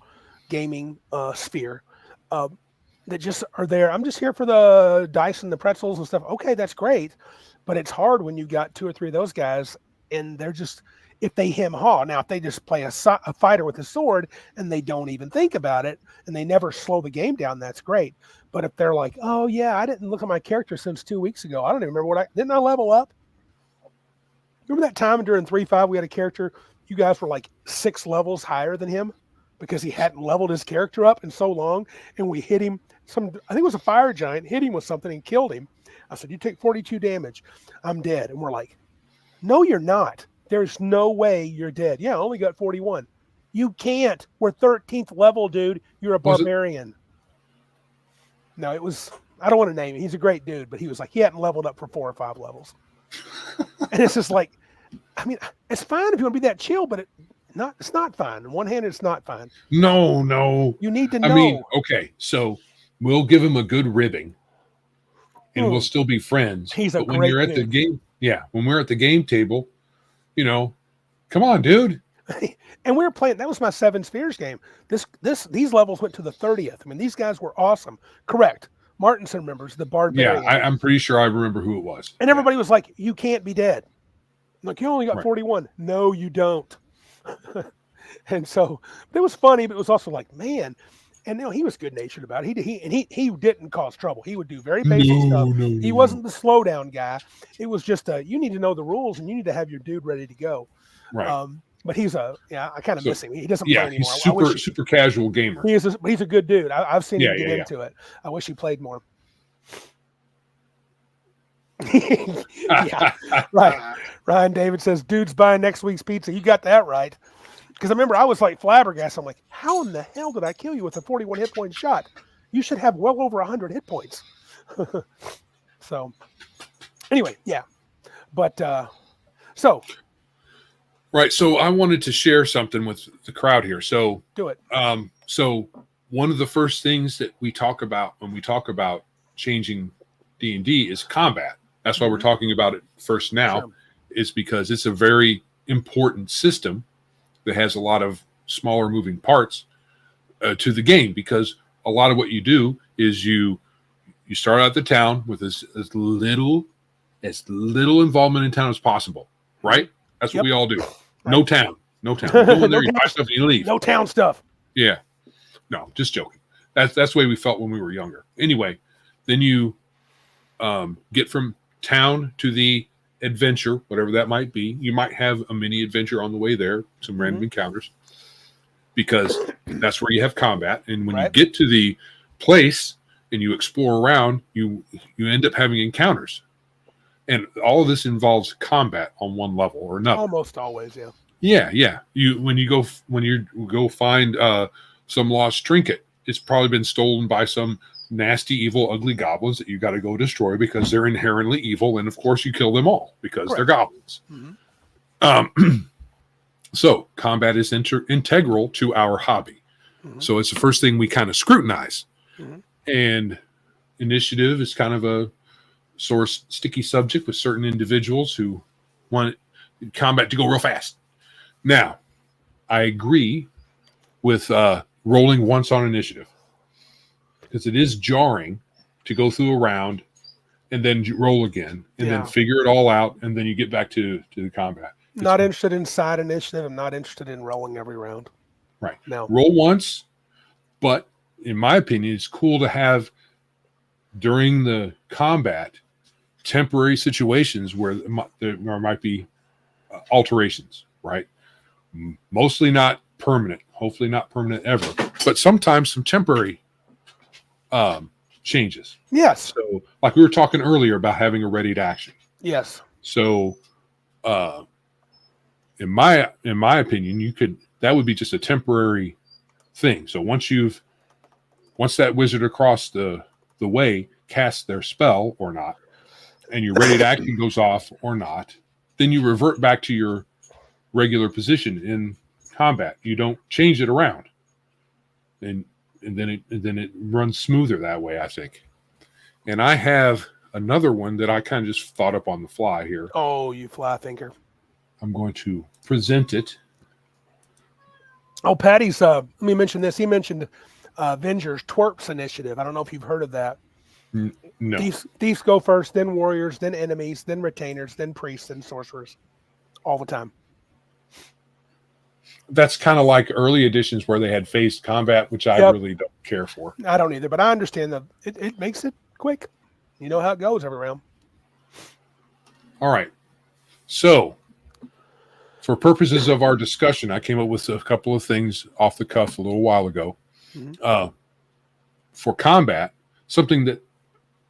gaming sphere that just are there. I'm just here for the dice and the pretzels and stuff. Okay, that's great, but it's hard when you got 2 or 3 of those guys, and they're just. If they hem-haw. Now, if they just play a fighter with a sword and they don't even think about it and they never slow the game down, that's great. But if they're like, oh, yeah, I didn't look at my character since 2 weeks ago. I don't even remember didn't I level up? Remember that time during 3.5 we had a character, you guys were like 6 levels higher than him because he hadn't leveled his character up in so long, and we hit him, I think it was a fire giant, hit him with something and killed him. I said, you take 42 damage. I'm dead. And we're like, no, you're not. There's no way you're dead. Yeah, I only got 41. You can't. We're 13th level, dude. You're a barbarian. No, it was, I don't want to name him. He's a great dude, but he was like, he hadn't leveled up for 4 or 5 levels. And it's just like, I mean, it's fine if you want to be that chill, but it's not fine. On one hand, it's not fine. No. You need to know. I mean, okay, so we'll give him a good ribbing and we'll still be friends. But when you're at the game, when we're at the game table, you know, come on, dude. And we were playing. That was my 7 Spheres game. These levels went to the 30th. I mean, these guys were awesome. Correct. Martinson remembers the barbarian. Yeah, I'm pretty sure I remember who it was. And everybody was like, "You can't be dead." I'm like, you only got 41. No, you don't. And so it was funny, but it was also like, man. And he was good natured about it. He didn't cause trouble. He would do very basic stuff. He wasn't the slow down guy. It was just you need to know the rules and you need to have your dude ready to go. Right. But I kind of miss him. He doesn't play anymore. He's super casual gamer. He's a good dude. I've seen him get into it. I wish he played more. Yeah, right. Ryan David says, dude's buying next week's pizza. You got that right. Because I remember I was like flabbergasted. I'm like, how in the hell did I kill you with a 41 hit point shot? You should have well over 100 hit points. So anyway, yeah. But so Right. So I wanted to share something with the crowd here. So, Do it. so one of the first things that we talk about when we talk about changing D&D is combat. That's why we're talking about it first now, Sure. is because it's a very important system that has a lot of smaller moving parts to the game. Because a lot of what you do is you start out the town with as little involvement in town as possible, right? That's what Yep. we all do. Right. No town. You go in there, No you town, buy stuff, and you leave. no town stuff. Yeah. No, just joking. That's the way we felt when we were younger. Anyway, then you get from town to the adventure, whatever that might be. You might have a mini adventure on the way there, some random encounters, because that's where you have combat. And when you get to the place and you explore around, you end up having encounters. And all of this involves combat on one level or another. Almost always, yeah. Yeah. When you go find some lost trinket, it's probably been stolen by some nasty, evil, ugly goblins that you got to go destroy because they're inherently evil, and of course you kill them all because they're goblins. So combat is integral to our hobby. So it's the first thing we kind of scrutinize, and initiative is kind of a sticky subject with certain individuals who want combat to go real fast. Now, I agree with rolling once on initiative, because it is jarring to go through a round and then roll again and then figure it all out, and then you get back to the combat. Not interested in side initiative. I'm not interested in rolling every round. Right. No. Roll once, but in my opinion, it's cool to have during the combat temporary situations where there might be alterations, right? Mostly not permanent, hopefully not permanent ever, but sometimes some temporary changes. Yes. So like we were talking earlier about having a ready to action. Yes. So in my opinion, that would be just a temporary thing. So once that wizard across the way casts their spell or not, and your ready to action goes off or not, then you revert back to your regular position in combat. You don't change it around, and then it runs smoother that way, I think. And I have another one that I kind of just thought up on the fly here. Oh, you fly thinker. I'm going to present it. Oh, Patty's. Let me mention this. He mentioned Avengers Twerps Initiative. I don't know if you've heard of that. No. Thieves go first, then warriors, then enemies, then retainers, then priests, then sorcerers, all the time. That's kind of like early editions where they had phased combat, which I really don't care for. I don't either, but I understand that it makes it quick. You know how it goes every round. All right. So, for purposes of our discussion, I came up with a couple of things off the cuff a little while ago. For combat, something that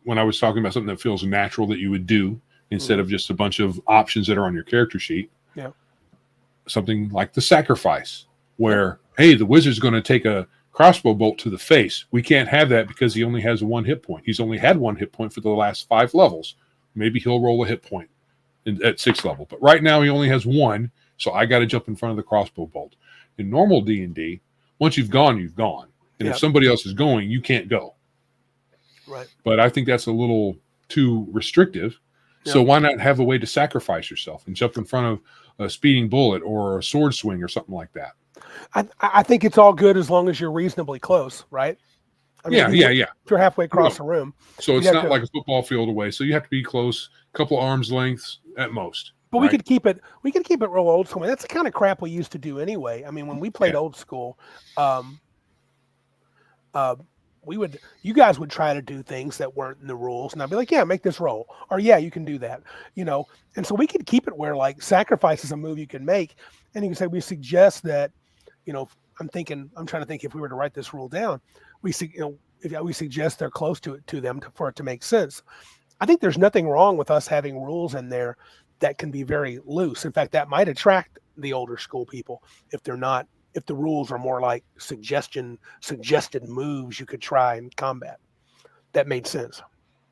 when I was talking about something that feels natural that you would do instead of just a bunch of options that are on your character sheet. Yeah. Something like the sacrifice, where, hey, the wizard's going to take a crossbow bolt to the face. We can't have that because he only has 1 hit point. He's only had 1 hit point for the last 5 levels. Maybe he'll roll a hit point at 6th level. But right now he only has 1, so I got to jump in front of the crossbow bolt. In normal D&D, once you've gone, you've gone. And if somebody else is going, you can't go. Right. But I think that's a little too restrictive. Yeah. So why not have a way to sacrifice yourself and jump in front of a speeding bullet or a sword swing or something like that? I think it's all good as long as you're reasonably close, right? I mean, yeah. If you're halfway across the room. So it's not like a football field away. So you have to be close, a couple arms lengths at most. But we could keep it real old school. I mean, that's the kind of crap we used to do anyway. I mean, when we played old school, you guys would try to do things that weren't in the rules, and I'd be like, yeah, make this roll, or yeah, you can do that, and so we could keep it where like sacrifice is a move you can make, and you can say we suggest that, I'm trying to think if we were to write this rule down, we suggest they're close to them for it to make sense. I think there's nothing wrong with us having rules in there that can be very loose. In fact, that might attract the older school people if the rules are more like suggested moves you could try in combat. That made sense.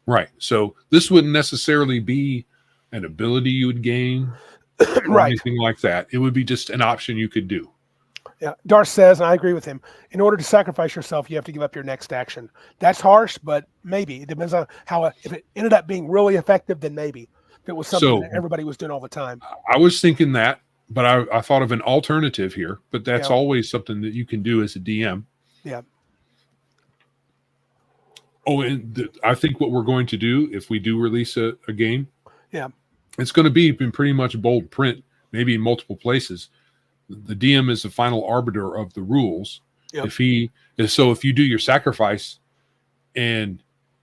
Right. So this wouldn't necessarily be an ability you would gain. or Right. anything like that. It would be just an option you could do. Yeah. Darth says, and I agree with him, in order to sacrifice yourself, you have to give up your next action. That's harsh, but maybe. It depends on how, if it ended up being really effective, then maybe. If it was something So that everybody was doing all the time. I was thinking that, but I thought of an alternative here, but that's Yeah. always something that you can do as a DM. Yeah. Oh, and I think what we're going to do if we do release a game, Yeah. it's going to be in pretty much bold print, maybe in multiple places. The DM is the final arbiter of the rules. Yep. If you do your sacrifice and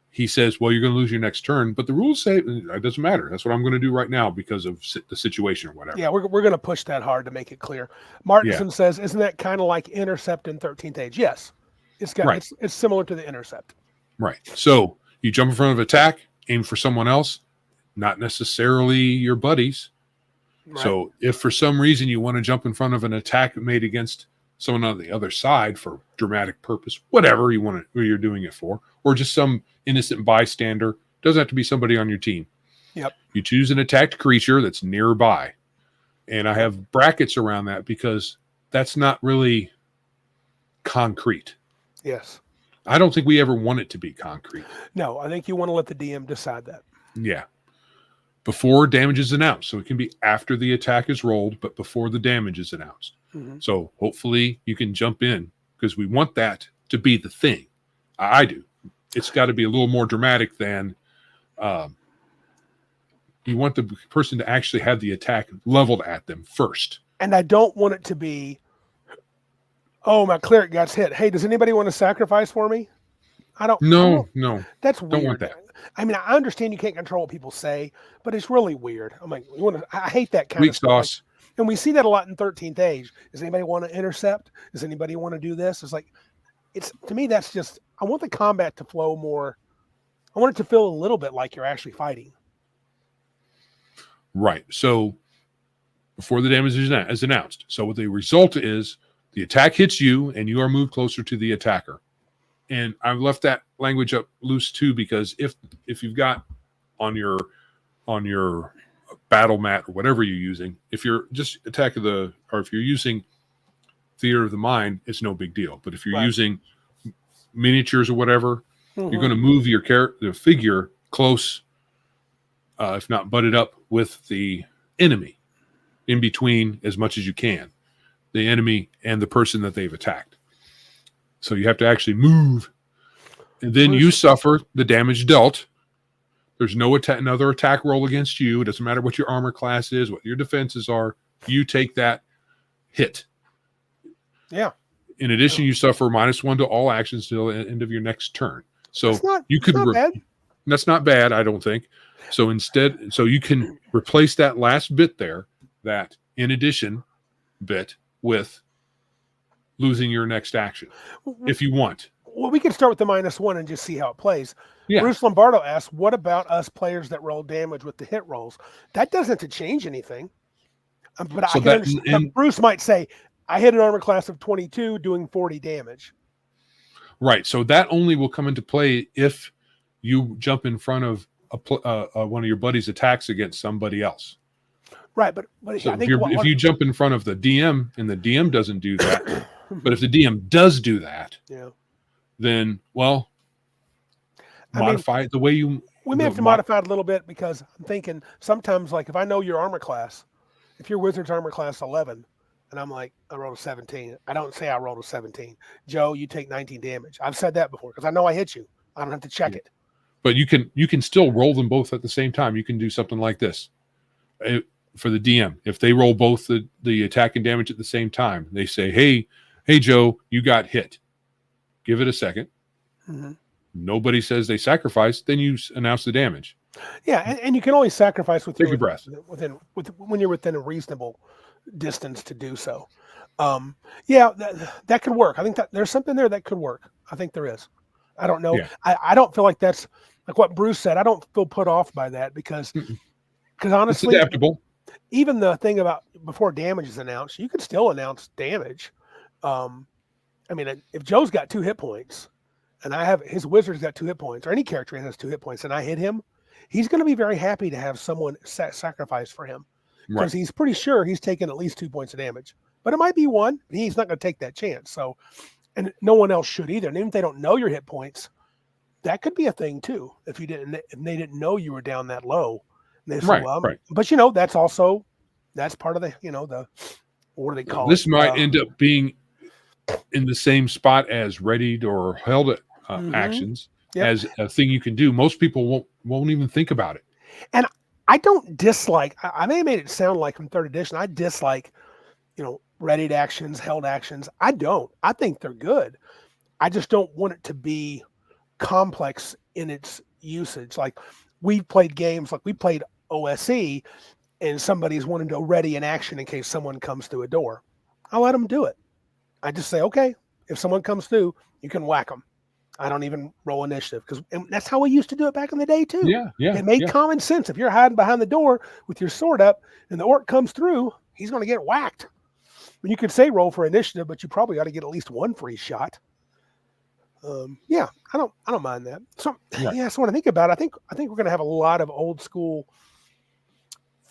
he says, well, you're going to lose your next turn, but the rules say it doesn't matter. That's what I'm going to do right now because of the situation or whatever. Yeah, we're going to push that hard to make it clear. Martinson says, isn't that kind of like Intercept in 13th Age? Yes. It's similar to the Intercept. Right. So you jump in front of attack, aim for someone else, not necessarily your buddies. Right. So if for some reason you want to jump in front of an attack made against someone on the other side for dramatic purpose, whatever you're doing it for, or just some innocent bystander, doesn't have to be somebody on your team. Yep. You choose an attacked creature that's nearby. And I have brackets around that because that's not really concrete. Yes. I don't think we ever want it to be concrete. No, I think you want to let the DM decide that. Yeah. Before damage is announced. So it can be after the attack is rolled, but before the damage is announced. Mm-hmm. So hopefully you can jump in because we want that to be the thing. I do. It's got to be a little more dramatic than you want the person to actually have the attack leveled at them first. And I don't want it to be, oh, my cleric got hit. Hey, does anybody want to sacrifice for me? No. That's weird. Don't want that. I mean, I understand you can't control what people say, but it's really weird. I'm like, I hate that kind of stuff. Weak sauce. And we see that a lot in 13th Age. Does anybody want to intercept? Does anybody want to do this? It's like, to me, that's just, I want the combat to flow more. I want it to feel a little bit like you're actually fighting. Right. So before the damage is announced. So what the result is, the attack hits you and you are moved closer to the attacker. And I've left that language up loose too, because if you've got on your battle mat or whatever you're using, if you're just or if you're using theater of the mind, it's no big deal. But if you're using miniatures or whatever, you're going to move the figure close, if not butted up with the enemy, in between as much as you can, the enemy and the person that they've attacked. So you have to actually move, and then you suffer the damage dealt. There's no another attack roll against you. It doesn't matter what your armor class is, what your defenses are. You take that hit. Yeah. In addition, you suffer -1 to all actions till the end of your next turn. So that's not bad, I don't think. So instead, you can replace that last bit there, that in addition bit, with losing your next action if you want. Well, we can start with the -1 and just see how it plays. Yeah. Bruce Lombardo asks, what about us players that roll damage with the hit rolls? That doesn't have to change anything. But I can understand. Bruce might say, I hit an armor class of 22 doing 40 damage. Right. So that only will come into play if you jump in front of one of your buddy's attacks against somebody else. Right. But so I think if you jump in front of the DM and the DM doesn't do that, but if the DM does do that, then, modify it the way you... We may have to modify it a little bit, because I'm thinking sometimes, like, if I know your armor class, if your wizard's armor class 11, and I'm like, I rolled a 17. I don't say I rolled a 17. Joe, you take 19 damage. I've said that before because I know I hit you. I don't have to check it. But you can still roll them both at the same time. You can do something like this for the DM. If they roll both the attack and damage at the same time, they say, hey, Joe, you got hit. Give it a second. Mm-hmm. Nobody says they sacrifice. Then you announce the damage. Yeah, and you can only sacrifice with take your breath when you're within a reasonable distance to do so. That could work. I think that there's something there that could work. I think there is. I don't know. Yeah. I don't feel like that's like what Bruce said. I don't feel put off by that because honestly, it's adaptable. Even the thing about before damage is announced, you could still announce damage. I mean, if Joe's got 2 hit points and I have his wizard's got 2 hit points, or any character has 2 hit points, and I hit him, he's going to be very happy to have someone sacrifice for him. Right. because he's pretty sure he's taken at least 2 points of damage. But it might be one. He's not going to take that chance. So, and no one else should either. And even if they don't know your hit points, that could be a thing too. If they didn't know you were down that low, and they say, Right. well, Right. but that's part of the what do they call This it? might end up being in the same spot as readied or held actions Yep. as a thing you can do. Most people won't even think about it. And I don't dislike. I may have made it sound like from third edition. I dislike, readied actions, held actions. I don't. I think they're good. I just don't want it to be complex in its usage. Like we played games, like we played OSE, and somebody's wanting to ready an action in case someone comes through a door. I'll let them do it. I just say, okay, if someone comes through, you can whack them. I don't even roll initiative because that's how we used to do it back in the day too. Yeah. It made common sense. If you're hiding behind the door with your sword up and the orc comes through, he's going to get whacked. You could say roll for initiative, but you probably ought to get at least one free shot. I don't mind that. So Right. So when I think about it, I think we're going to have a lot of old school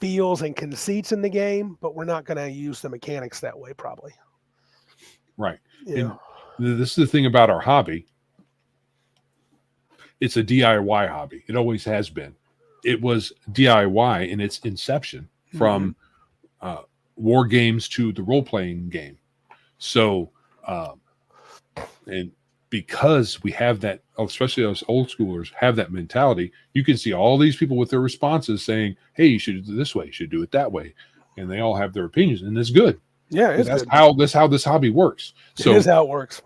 feels and conceits in the game, but we're not going to use the mechanics that way probably. Right. Yeah. And this is the thing about our hobby. It's a DIY hobby. It always has been. It was DIY in its inception from war games to the role-playing game. So, and because we have that, especially us old schoolers have that mentality, you can see all these people with their responses saying, hey, you should do it this way, you should do it that way. And they all have their opinions, and it's good. Yeah, it's that's good. That's how this hobby works. It is how it works.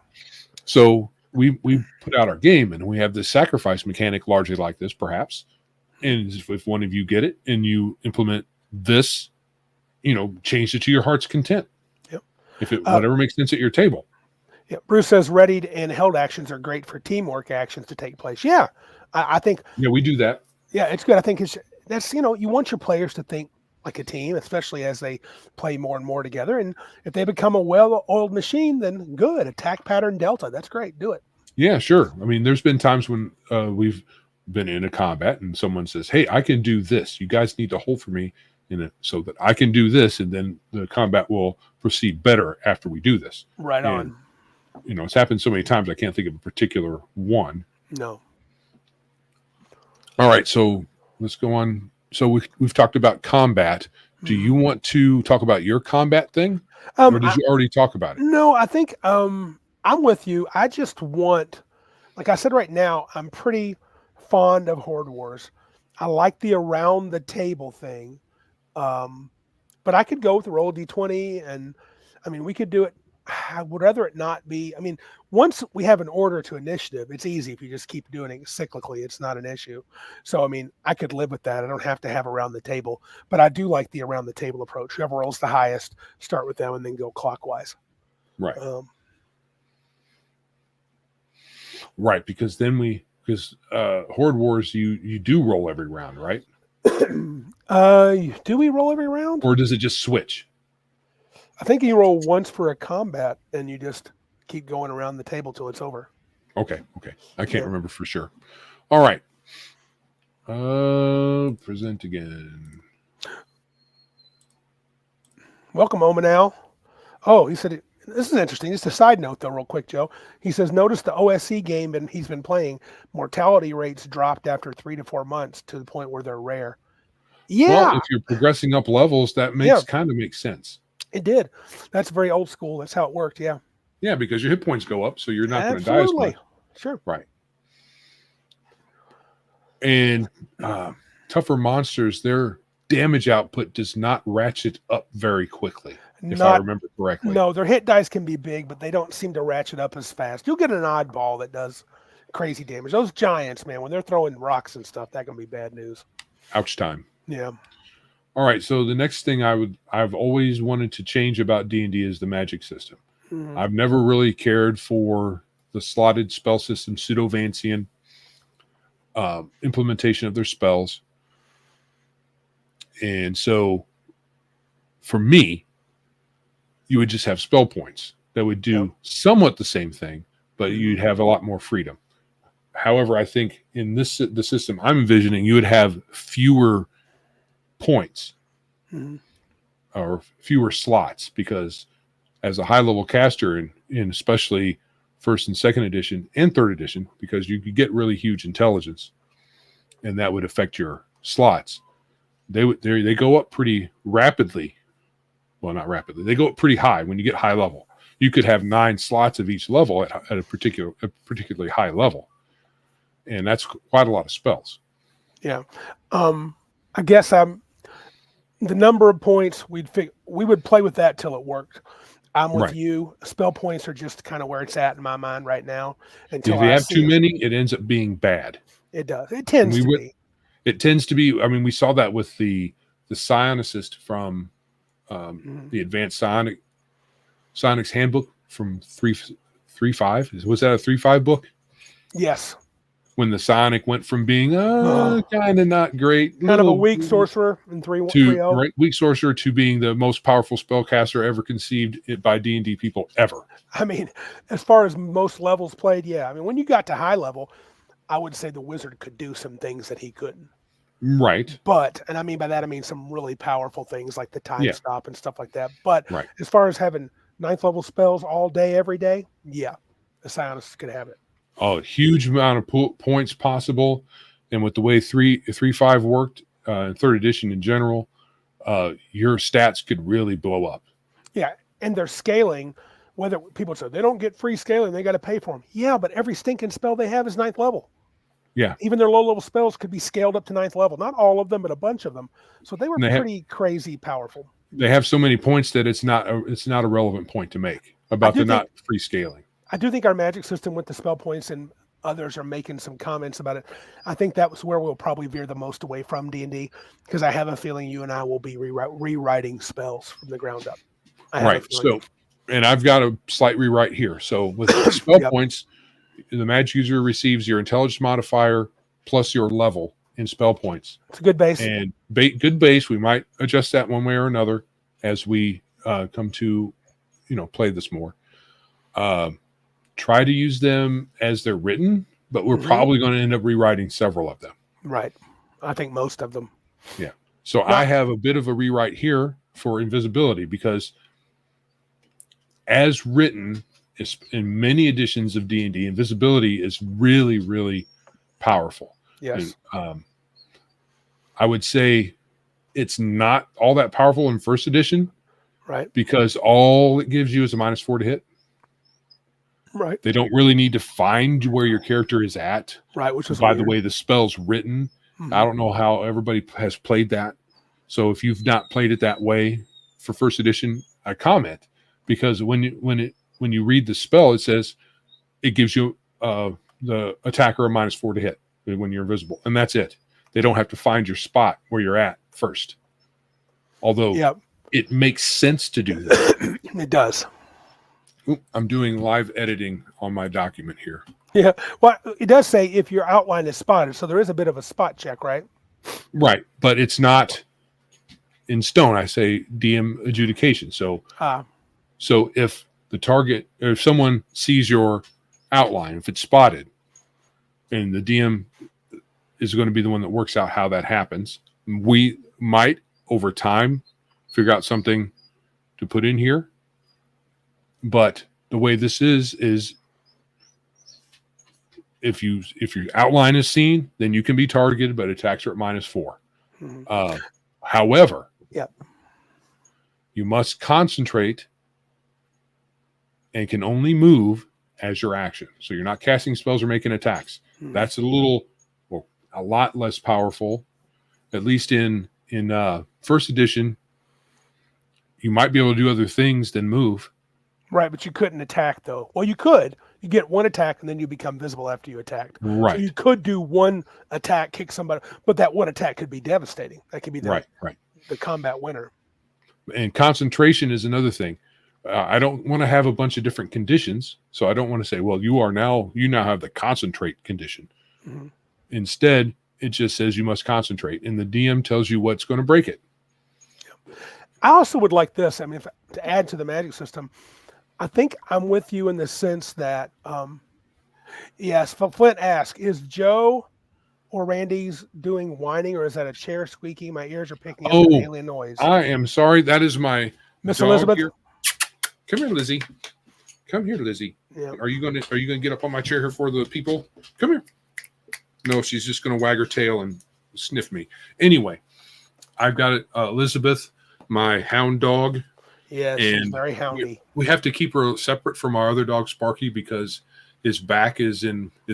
So we put out our game, and we have this sacrifice mechanic largely like this, perhaps. And if one of you get it and you implement this, change it to your heart's content. Yep. If it whatever makes sense at your table. Yeah. Bruce says readied and held actions are great for teamwork actions to take place. Yeah, I think. Yeah, we do that. Yeah, it's good. I think that's you want your players to think like a team, especially as they play more and more together. And if they become a well-oiled machine, then good. Attack pattern delta. That's great. Do it. Yeah, sure. I mean, there's been times when we've been in a combat and someone says, hey, I can do this. You guys need to hold for me so that I can do this. And then the combat will proceed better after we do this. Right on. It's happened so many times, I can't think of a particular one. No. All right. So let's go on. So we've talked about combat. Do you want to talk about your combat thing? Or did you already talk about it? No, I think I'm with you. I just want, like I said right now, I'm pretty fond of Horde Wars. I like the around the table thing. But I could go with the roll D20, and I mean, we could do it. I would rather it not be. I mean, once we have an order to initiative, it's easy if you just keep doing it cyclically. It's not an issue. So, I mean, I could live with that. I don't have to have around the table, but I do like the around the table approach. Whoever rolls the highest, start with them and then go clockwise. Right. Right, because then Horde Wars, you do roll every round, right? Do we roll every round? Or does it just switch? I think you roll once for a combat and you just keep going around the table till it's over. Okay. I can't remember for sure. All right. Present again. Welcome, Omanal. Oh, he said, this is interesting. Just a side note, though, real quick, Joe. He says, notice the OSC game and he's been playing, mortality rates dropped after 3 to 4 months to the point where they're rare. Yeah. Well, if you're progressing up levels, that kind of makes sense. It did. That's very old school. That's how it worked. Yeah. Yeah, because your hit points go up, so you're not going to die as much. Sure. Right. And tougher monsters, their damage output does not ratchet up very quickly, if I remember correctly. No, their hit dice can be big, but they don't seem to ratchet up as fast. You'll get an oddball that does crazy damage. Those giants, man, when they're throwing rocks and stuff, that can be bad news. Ouch time. Yeah. All right, so the next thing I've always wanted to change about D&D is the magic system. Mm-hmm. I've never really cared for the slotted spell system, pseudo-Vancian implementation of their spells. And so for me, you would just have spell points that would do somewhat the same thing, but you'd have a lot more freedom. However, I think in the system I'm envisioning, you would have fewer points. Mm-hmm. or fewer slots, because as a high level caster, in especially first and second edition and third edition, because you could get really huge intelligence, and that would affect your slots. They go up pretty rapidly. Well, not rapidly. They go up pretty high when you get high level. You could have 9 slots of each level at a particularly high level, and that's quite a lot of spells. Yeah, I guess the number of points we would play with that till it worked. I'm with you. Spell points are just kind of where it's at in my mind right now. Until if you have too many, it ends up being bad. It does. It tends to be. It tends to be. I mean, we saw that with the Scion Assist from the Advanced Sonic's Handbook from 3.5. Was that a 3.5 book? Yes. When the Sonic went from being kind of not great, kind of a weak sorcerer in 3.0, right, weak sorcerer, to being the most powerful spellcaster ever conceived by D&D people ever. I mean, as far as most levels played, yeah. I mean, when you got to high level, I would say the wizard could do some things that he couldn't. Right. But, and I mean by that, I mean some really powerful things like the time stop and stuff like that. But as far as having 9th level spells all day, every day, yeah, the Psionists could have it. A huge amount of points possible. And with the way 3.5 worked, third edition in general, your stats could really blow up. Yeah, and they're scaling. Whether people say they don't get free scaling, they got to pay for them. Yeah, but every stinking spell they have is 9th level. Yeah. Even their low-level spells could be scaled up to 9th level. Not all of them, but a bunch of them. So they were pretty crazy powerful. They have so many points that it's not a relevant point to make about the not free scaling. I do think our magic system with the spell points, and others are making some comments about it, I think that was where we'll probably veer the most away from D&D, because I have a feeling you and I will be rewriting spells from the ground up. Right. So, and I've got a slight rewrite here. So with spell points, the magic user receives your intelligence modifier plus your level in spell points. It's a good base. And good base. We might adjust that one way or another as we come to, play this more. Try to use them as they're written, but we're probably going to end up rewriting several of them. Right. I think most of them. Yeah. So I have a bit of a rewrite here for invisibility, because as written in many editions of D&D, invisibility is really, really powerful. Yes. And, I would say it's not all that powerful in first edition. Right. Because all it gives you is a -4 to hit. Right. They don't really need to find where your character is at. Right. Which is the way the spell's written. I don't know how everybody has played that. So if you've not played it that way for first edition, I comment, because when you read the spell, it says it gives you the attacker a -4 to hit when you're invisible, and that's it. They don't have to find your spot where you're at first. Although it makes sense to do that. It does. Oop, I'm doing live editing on my document here. Yeah. Well, it does say if your outline is spotted, so there is a bit of a spot check, right? Right, but it's not in stone. I say DM adjudication. So, so if the target, or if someone sees your outline, if it's spotted, and the DM is going to be the one that works out how that happens, we might over time figure out something to put in here. But the way this is if your outline is seen, then you can be targeted, but attacks are at -4. However, you must concentrate and can only move as your action. So you're not casting spells or making attacks. That's a lot less powerful. At least in first edition, you might be able to do other things than move. Right, but you couldn't attack, though. Well, you could. You get one attack, and then you become visible after you attacked. Right. So you could do one attack, kick somebody, but that one attack could be devastating. That could be the combat winner. And concentration is another thing. I don't want to have a bunch of different conditions, so I don't want to say, well, you now have the concentrate condition. Instead, it just says you must concentrate, and the DM tells you what's going to break it. I also would like this. I mean, to add to the magic system, I think I'm with you in the sense that, yes, Flint asked, is Joe or Randy's doing whining, or is that a chair squeaking? My ears are picking up an Oh, alien noise. I am sorry. That is my Miss dog Elizabeth? here. Come here, Lizzie. Come here, Lizzie. Yeah. Are you gonna get up on my chair here for the people? Come here. No, she's just gonna wag her tail and sniff me. Anyway, I've got Elizabeth, my hound dog. Yes, she's And very houndy. we have to keep her separate from our other dog, Sparky, because his back is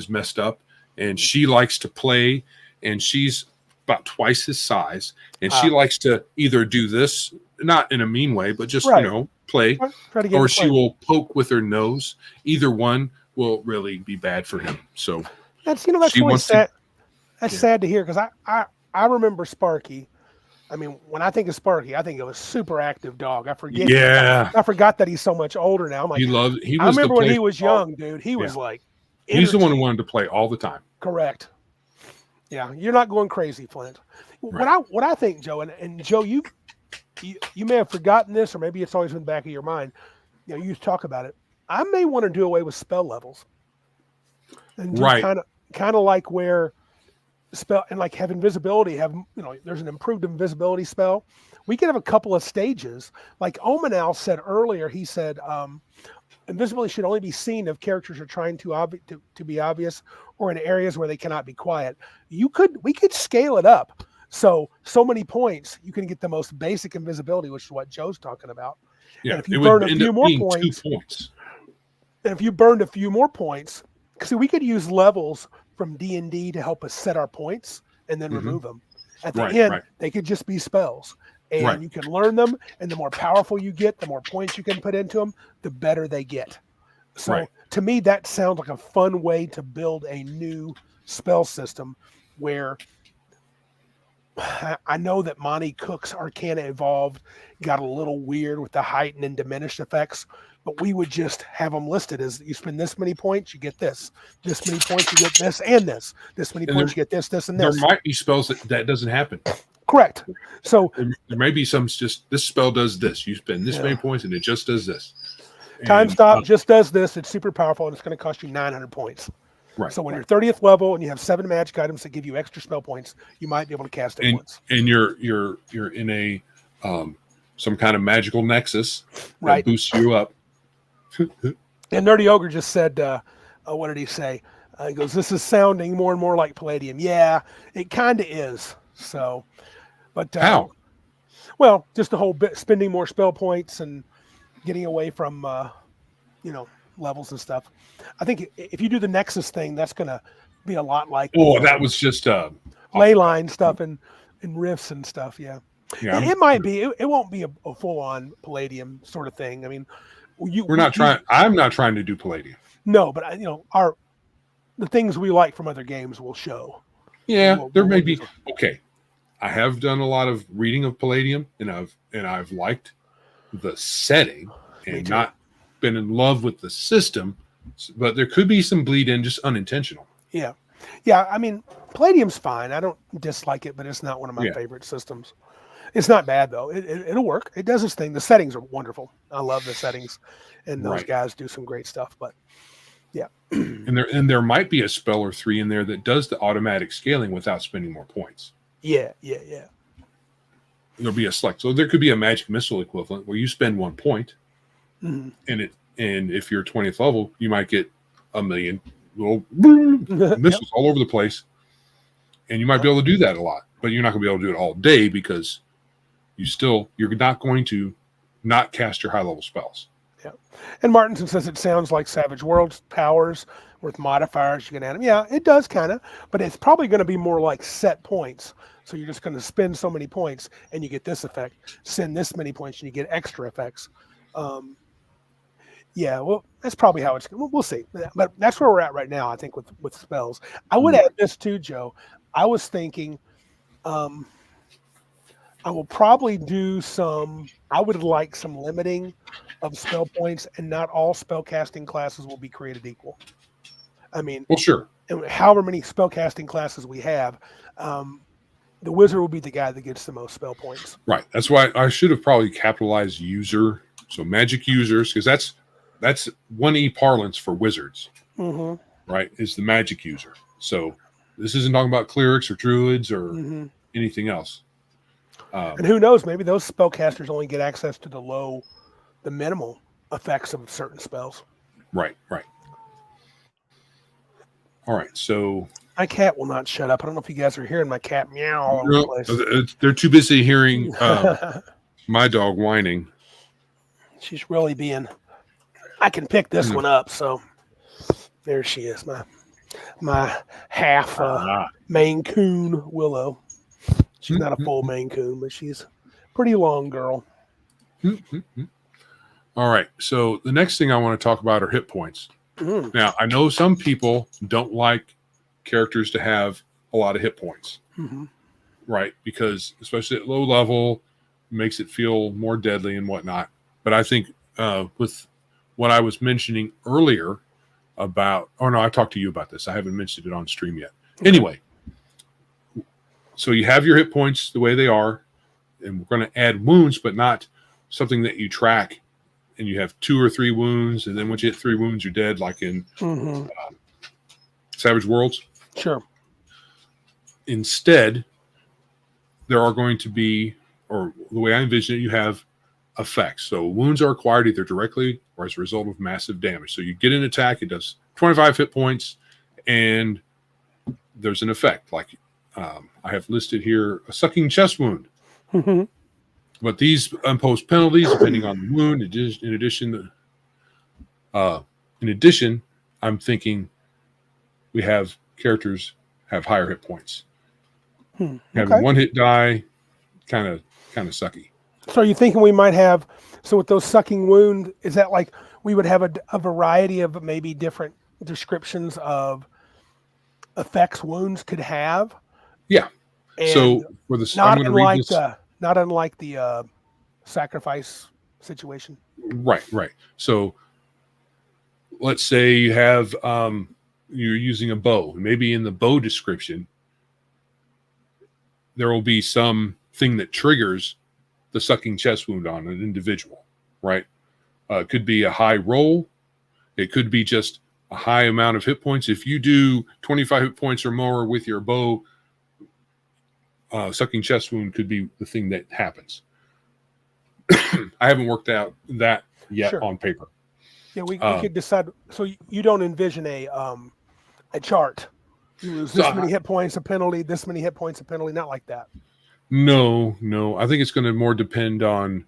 messed up, and she likes to play, and she's about twice his size, and she likes to either do this, not in a mean way, but just play, Try to get or her she play. will poke with her nose. Either one will really be bad for him. So That's really sad. That's sad to hear, because I remember Sparky. I mean, when I think of Sparky, I think of a super active dog. I forget. Yeah, I forgot that he's so much older now. I'm like, I remember when he was young, dude. He was like, he's the one who wanted to play all the time. Correct. Yeah, you're not going crazy, Flint. Right. What I think, Joe, and Joe, you may have forgotten this, or maybe it's always in the back of your mind. You talk about it. I may want to do away with spell levels, and do kind of like where spell and like have invisibility. There's an improved invisibility spell. We could have a couple of stages, like Omanal said earlier. He said invisibility should only be seen if characters are trying to be obvious or in areas where they cannot be quiet. We could scale it up. So many points, you can get the most basic invisibility, which is what Joe's talking about. Yeah, and if you burn a few more points, 2 points. And if you burned a few more points, see, we could use levels from D&D to help us set our points and then remove them. At the end, they could just be spells. And you can learn them, and the more powerful you get, the more points you can put into them, the better they get. So to me, that sounds like a fun way to build a new spell system where I know that Monty Cook's Arcana Evolved got a little weird with the heightened and diminished effects, but we would just have them listed as you spend this many points, you get this. This many points, you get this and this. This many points, you get this, this, and this. There might be spells that doesn't happen. Correct. So there may be some just this spell does this. You spend this many points and it just does this. Time stop just does this. It's super powerful and it's going to cost you 900 points. Right. So when you're 30th level and you have 7 magic items that give you extra spell points, you might be able to cast it once. And you're in a some kind of magical nexus that boosts you up. And Nerdy Ogre just said, what did he say? He goes, "This is sounding more and more like Palladium." Yeah, it kind of is. So, but how? Well, just the whole bit, spending more spell points and getting away from levels and stuff. I think if you do the Nexus thing, that's going to be a lot like that was just ley line stuff and rifts and stuff. Yeah, it might be. It won't be a full on Palladium sort of thing. I mean, I'm not trying to do Palladium. No, but the things we like from other games will show. Yeah, there may be. Okay, I have done a lot of reading of Palladium, and I've liked the setting and not been in love with the system, but there could be some bleed in, just unintentional. Yeah. I mean, Palladium's fine. I don't dislike it, but it's not one of my favorite systems. It's not bad though. It'll work. It does its thing. The settings are wonderful. I love the settings, and those guys do some great stuff. But yeah, and there might be a spell or 3 in there that does the automatic scaling without spending more points. Yeah. There'll be a select. So there could be a magic missile equivalent where you spend 1 point, and if you're 20th level, you might get 1 million little missiles all over the place, and you might be able to do that a lot, but you're not going to be able to do it all day because you're not going to not cast your high level spells. Yeah. And Martinson says it sounds like Savage Worlds powers with modifiers you can add them. Yeah, it does kind of, but it's probably going to be more like set points. So you're just going to spend so many points and you get this effect. Send this many points and you get extra effects. Yeah, well, that's probably how it's going. We'll see. But that's where we're at right now, I think, with spells. I would add this too, Joe. I was thinking I will probably I would like some limiting of spell points, and not all spell casting classes will be created equal. I mean, well, sure. And however many spell casting classes we have, the wizard will be the guy that gets the most spell points. Right. That's why I should have probably capitalized user. So magic users, because that's 1E parlance for wizards. Right, is the magic user. So This isn't talking about clerics or druids or Mm-hmm. anything else. And who knows? Maybe those spellcasters only get access to the minimal effects of certain spells. Right. All right. So My cat will not shut up. I don't know if you guys are hearing my cat meow all over the place. they're too busy hearing my dog whining. She's really being. I can pick this one up, so there she is. My half Maine Coon Willow. She's not a full Maine Coon, but she's a pretty long girl. All right. So the next thing I want to talk about are hit points. Mm. Now, I know some people don't like characters to have a lot of hit points, right? Because especially at low level, it makes it feel more deadly and whatnot. But I think with what I was mentioning earlier about, I talked to you about this. I haven't mentioned it on stream yet. Anyway, so you have your hit points the way they are, and we're going to add wounds, but not something that you track. And you have 2 or 3 wounds, and then once you hit 3 wounds, you're dead, like in Savage Worlds. Sure. Instead, there are going to be, or the way I envision it, you have effects. So wounds are acquired either directly or as a result of massive damage. So you get an attack, it does 25 hit points, and there's an effect. Like I have listed here a sucking chest wound. But these impose penalties depending on the wound. In addition, I'm thinking we have characters have higher hit points. Having one hit die, kind of sucky. So are you thinking we might have? So with those sucking wound, is that like we would have a variety of maybe different descriptions of effects wounds could have? Yeah. And so for this, I'm going to read this. Not unlike the sacrifice situation. Right. So let's say you have you're using a bow. Maybe in the bow description, there will be some thing that triggers the sucking chest wound on an individual, right? It could be a high roll. It could be just a high amount of hit points. If you do 25 hit points or more with your bow, sucking chest wound could be the thing that happens. I haven't worked out that yet on paper. Yeah, we could decide. So you don't envision a chart. You lose this many hit points, a penalty, this many hit points, a penalty, not like that. No. I think it's going to more depend on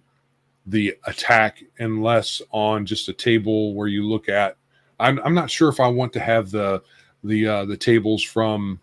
the attack and less on just a table where you look at. I'm not sure if I want to have the tables from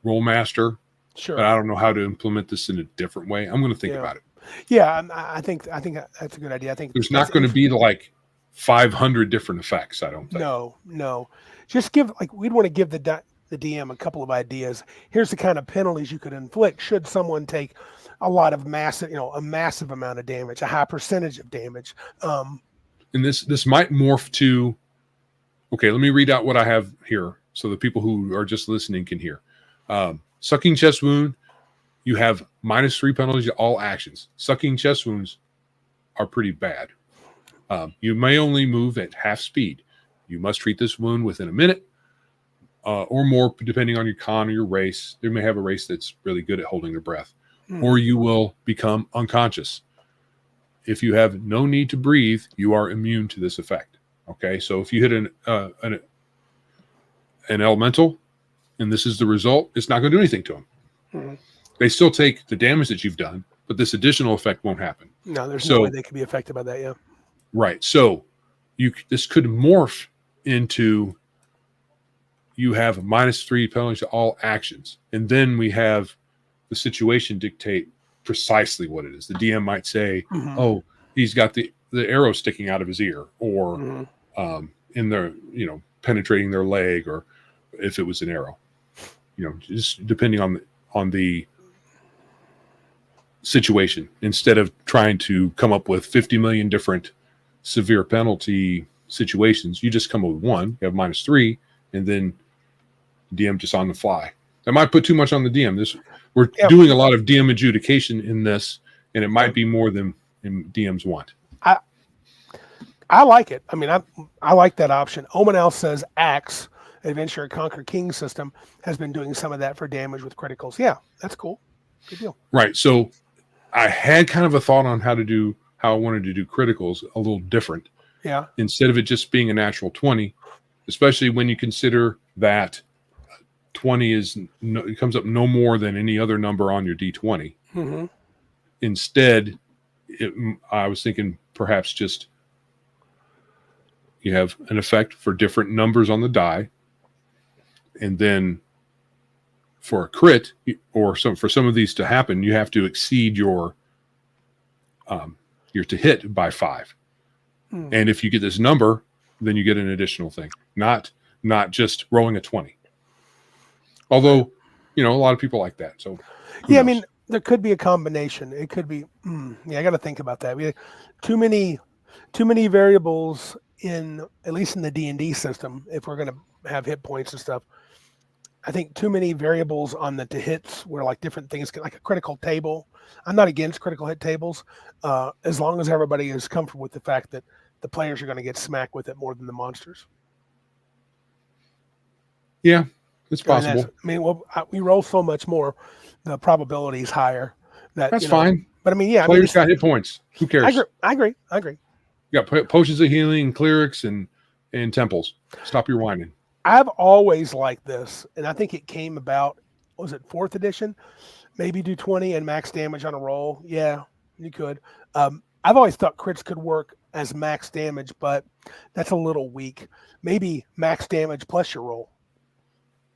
Rollmaster. Sure. But I don't know how to implement this in a different way. I'm going to think about it. Yeah, I think that's a good idea. I think there's not going to be like 500 different effects. I don't think. No. Just we'd want to give the DM a couple of ideas. Here's the kind of penalties you could inflict should someone take a lot of a massive amount of damage, a high percentage of damage. And this might morph to. Okay, let me read out what I have here so the people who are just listening can hear. Sucking chest wound, you have -3 penalties to all actions. Sucking chest wounds are pretty bad. You may only move at half speed. You must treat this wound within a minute or more, depending on your con or your race. They may have a race that's really good at holding their breath. Or you will become unconscious. If you have no need to breathe, you are immune to this effect. Okay, so if you hit an elemental, and this is the result, it's not going to do anything to them. They still take the damage that you've done, but this additional effect won't happen. No, there's no way they could be affected by that, yeah. Right. So this could morph into you have -3 penalties to all actions. And then we have the situation dictate precisely what it is. The DM might say, oh, he's got the arrow sticking out of his ear, or in their, penetrating their leg, or if it was an arrow. Just depending on the situation, instead of trying to come up with 50 million different severe penalty situations, you just come up with one. You have -3, and then DM just on the fly. That might put too much on the DM. We're doing a lot of DM adjudication in this, and it might be more than DMs want. I like it. I mean, I like that option. Omanel says axe, Adventure Conquer King system has been doing some of that for damage with criticals. Yeah, that's cool. Good deal. Right. So I had kind of a thought on how I wanted to do criticals a little different. Yeah. Instead of it just being a natural 20, especially when you consider that 20 it comes up no more than any other number on your D20. Mm-hmm. Instead, I was thinking perhaps just you have an effect for different numbers on the die, and then for a crit or for some of these to happen, you have to exceed your to hit by 5. And if you get this number, then you get an additional thing, not just rolling a 20. Although, a lot of people like that. So yeah, I mean, there could be a combination. It could be, I got to think about that. We have too many variables at least in the D&D system. If we're going to have hit points and stuff, I think too many variables on the to hits where like different things get like a critical table. I'm not against critical hit tables, as long as everybody is comfortable with the fact that the players are going to get smacked with it more than the monsters. Yeah, it's possible. We roll so much more, the probability is higher. That's fine. But I mean, yeah, players got hit points. Who cares? I agree. You got potions of healing, clerics, and temples. Stop your whining. I've always liked this, and I think it came about, was it 4th edition? Maybe do 20 and max damage on a roll. Yeah, you could. I've always thought crits could work as max damage, but that's a little weak. Maybe max damage plus your roll.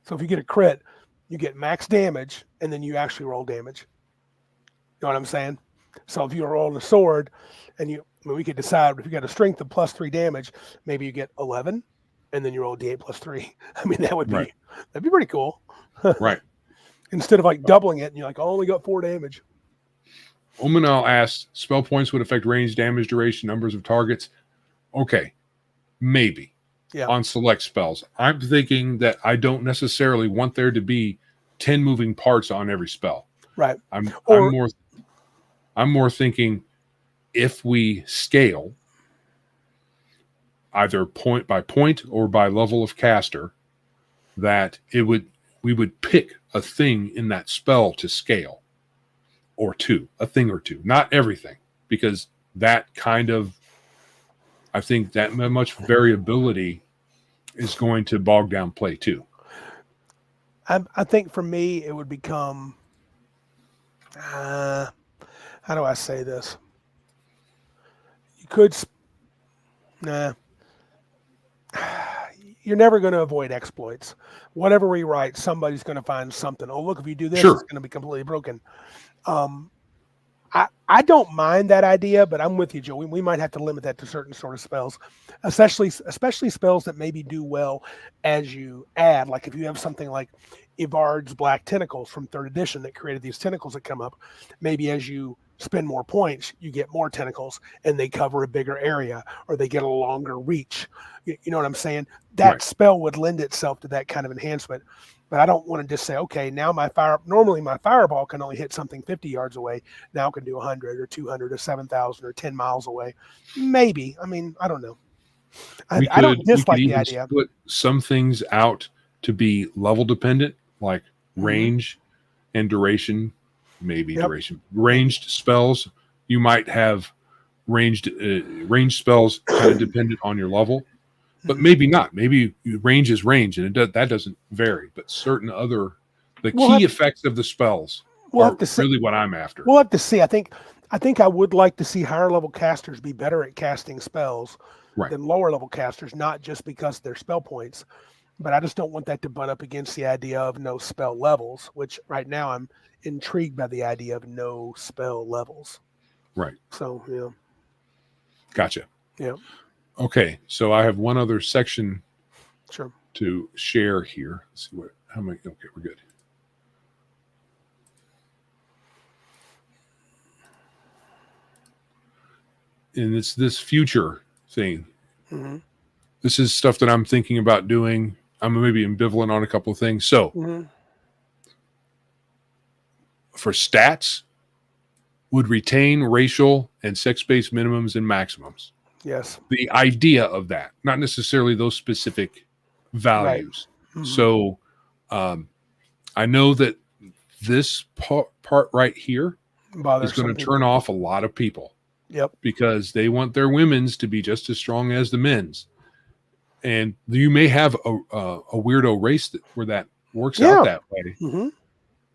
So if you get a crit, you get max damage, and then you actually roll damage. You know what I'm saying? So if you're rolling a sword, and we could decide if you got a strength of +3 damage, maybe you get 11, and then you roll D8 +3. I mean, that'd be pretty cool. Right. Instead of like doubling it, and you're like, I only got 4 damage. Omanal asked, spell points would affect range, damage, duration, numbers of targets. Okay, maybe. Yeah. On select spells. I'm thinking that I don't necessarily want there to be 10 moving parts on every spell. Right. I'm more thinking if we scale either point by point or by level of caster, that we would pick a thing in that spell to scale, or a thing or two, not everything, because that kind of, I think that much variability is going to bog down play too. I think for me, it would become, how do I say this? You could, you're never going to avoid exploits. Whatever we write, somebody's going to find something. Oh, look, if you do this, It's going to be completely broken. I don't mind that idea, but I'm with you, Joe. We might have to limit that to certain sort of spells, especially spells that maybe do well as you add. Like if you have something like Ivard's Black Tentacles from 3rd edition that created these tentacles that come up, maybe as you spend more points, you get more tentacles and they cover a bigger area or they get a longer reach. You know what I'm saying? That spell would lend itself to that kind of enhancement. But I don't want to just say, okay, now normally my fireball can only hit something 50 yards away. Now it can do 100 or 200 or 7,000 or 10 miles away. Maybe. I mean, I don't know. I don't dislike the idea. Split some things out to be level dependent, like range and duration, maybe duration. Ranged spells, you might have ranged spells kind of dependent on your level. But maybe not. Maybe range is range, and that doesn't vary. But certain key effects of the spells are really what I'm after. We'll have to see. I think I would like to see higher level casters be better at casting spells than lower level casters, not just because they're spell points, but I just don't want that to butt up against the idea of no spell levels, which right now I'm intrigued by the idea of no spell levels. Right. So, yeah. Gotcha. Yeah. Okay, so I have one other section Sure. to share here. Let's see how many. Okay, we're good. And it's this future thing. Mm-hmm. This is stuff that I'm thinking about doing. I'm maybe ambivalent on a couple of things. So, for stats, would retain racial and sex-based minimums and maximums. Yes. The idea of that, not necessarily those specific values. So I know that this part right here Bother is going some to people. turn off a lot of people. Yep. Because they want their women's to be just as strong as the men's. And you may have a weirdo race where that works out that way. Mm-hmm.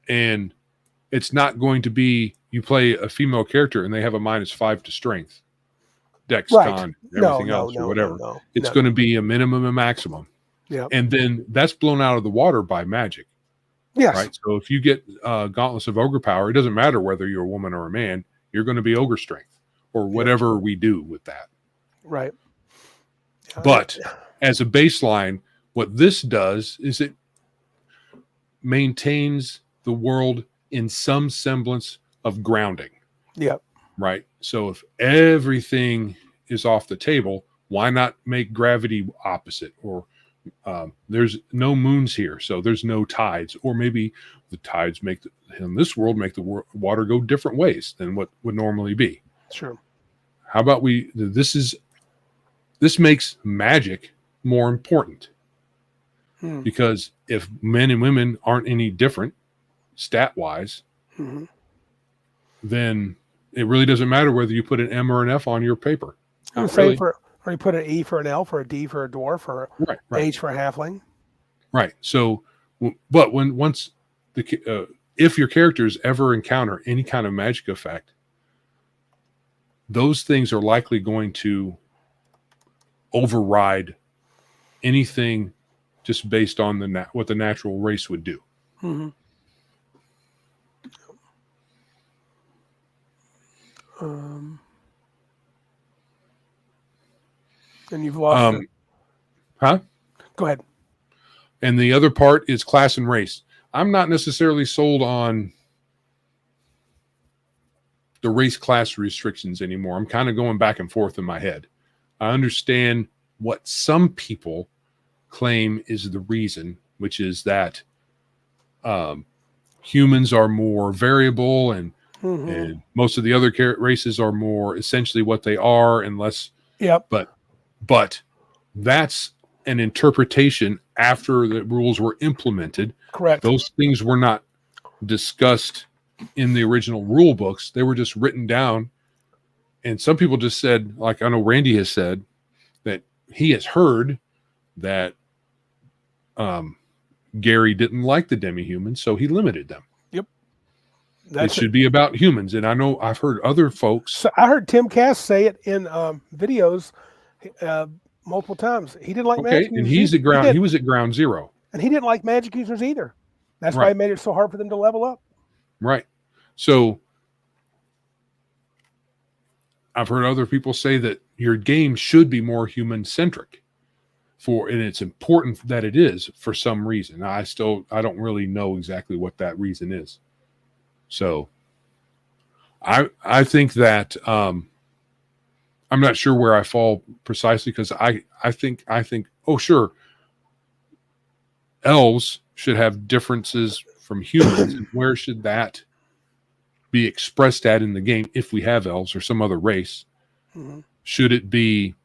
And it's not going to be you play a female character and they have a -5 to strength, dex, con, everything else, or whatever. It's going to be a minimum and maximum. Yeah. And then that's blown out of the water by magic. Yes. Right. So if you get gauntlets of ogre power, it doesn't matter whether you're a woman or a man, you're going to be ogre strength or whatever we do with that. Right. But as a baseline, what this does is it maintains the world in some semblance of grounding. Yep. Right. So if everything is off the table, why not make gravity opposite? Or there's no moons here, so there's no tides. Or maybe the tides in this world make the water go different ways than what would normally be. Sure. How about this makes magic more important. Because if men and women aren't any different stat-wise, then it really doesn't matter whether you put an M or an F on your paper. Or you put an E for an elf, or a D for a dwarf, or H for a halfling. Right. So, but if your characters ever encounter any kind of magic effect, those things are likely going to override anything just based on what the natural race would do. And you've lost it. Huh? Go ahead. And the other part is class and race. I'm not necessarily sold on the race class restrictions anymore. I'm kind of going back and forth in my head. I understand what some people claim is the reason, which is that humans are more variable and most of the other races are more essentially what they are, unless but that's an interpretation after the rules were implemented. Correct. Those things were not discussed in the original rule books. They were just written down. And some people just said, like I know Randy has said, that he has heard that Gary didn't like the demi-humans, so he limited them. Yep. It should be about humans. And I know I've heard other folks. So I heard Tim Cass say it in videos multiple times. He didn't like magic users. And he's at ground. He was at ground zero. And he didn't like magic users either. That's why he made it so hard for them to level up. Right. So I've heard other people say that your game should be more human-centric. And it's important that it is for some reason. I don't really know exactly what that reason is. So I think that I'm not sure where I fall precisely, because I think oh sure, elves should have differences from humans, and where should that be expressed at in the game if we have elves or some other race? Should it be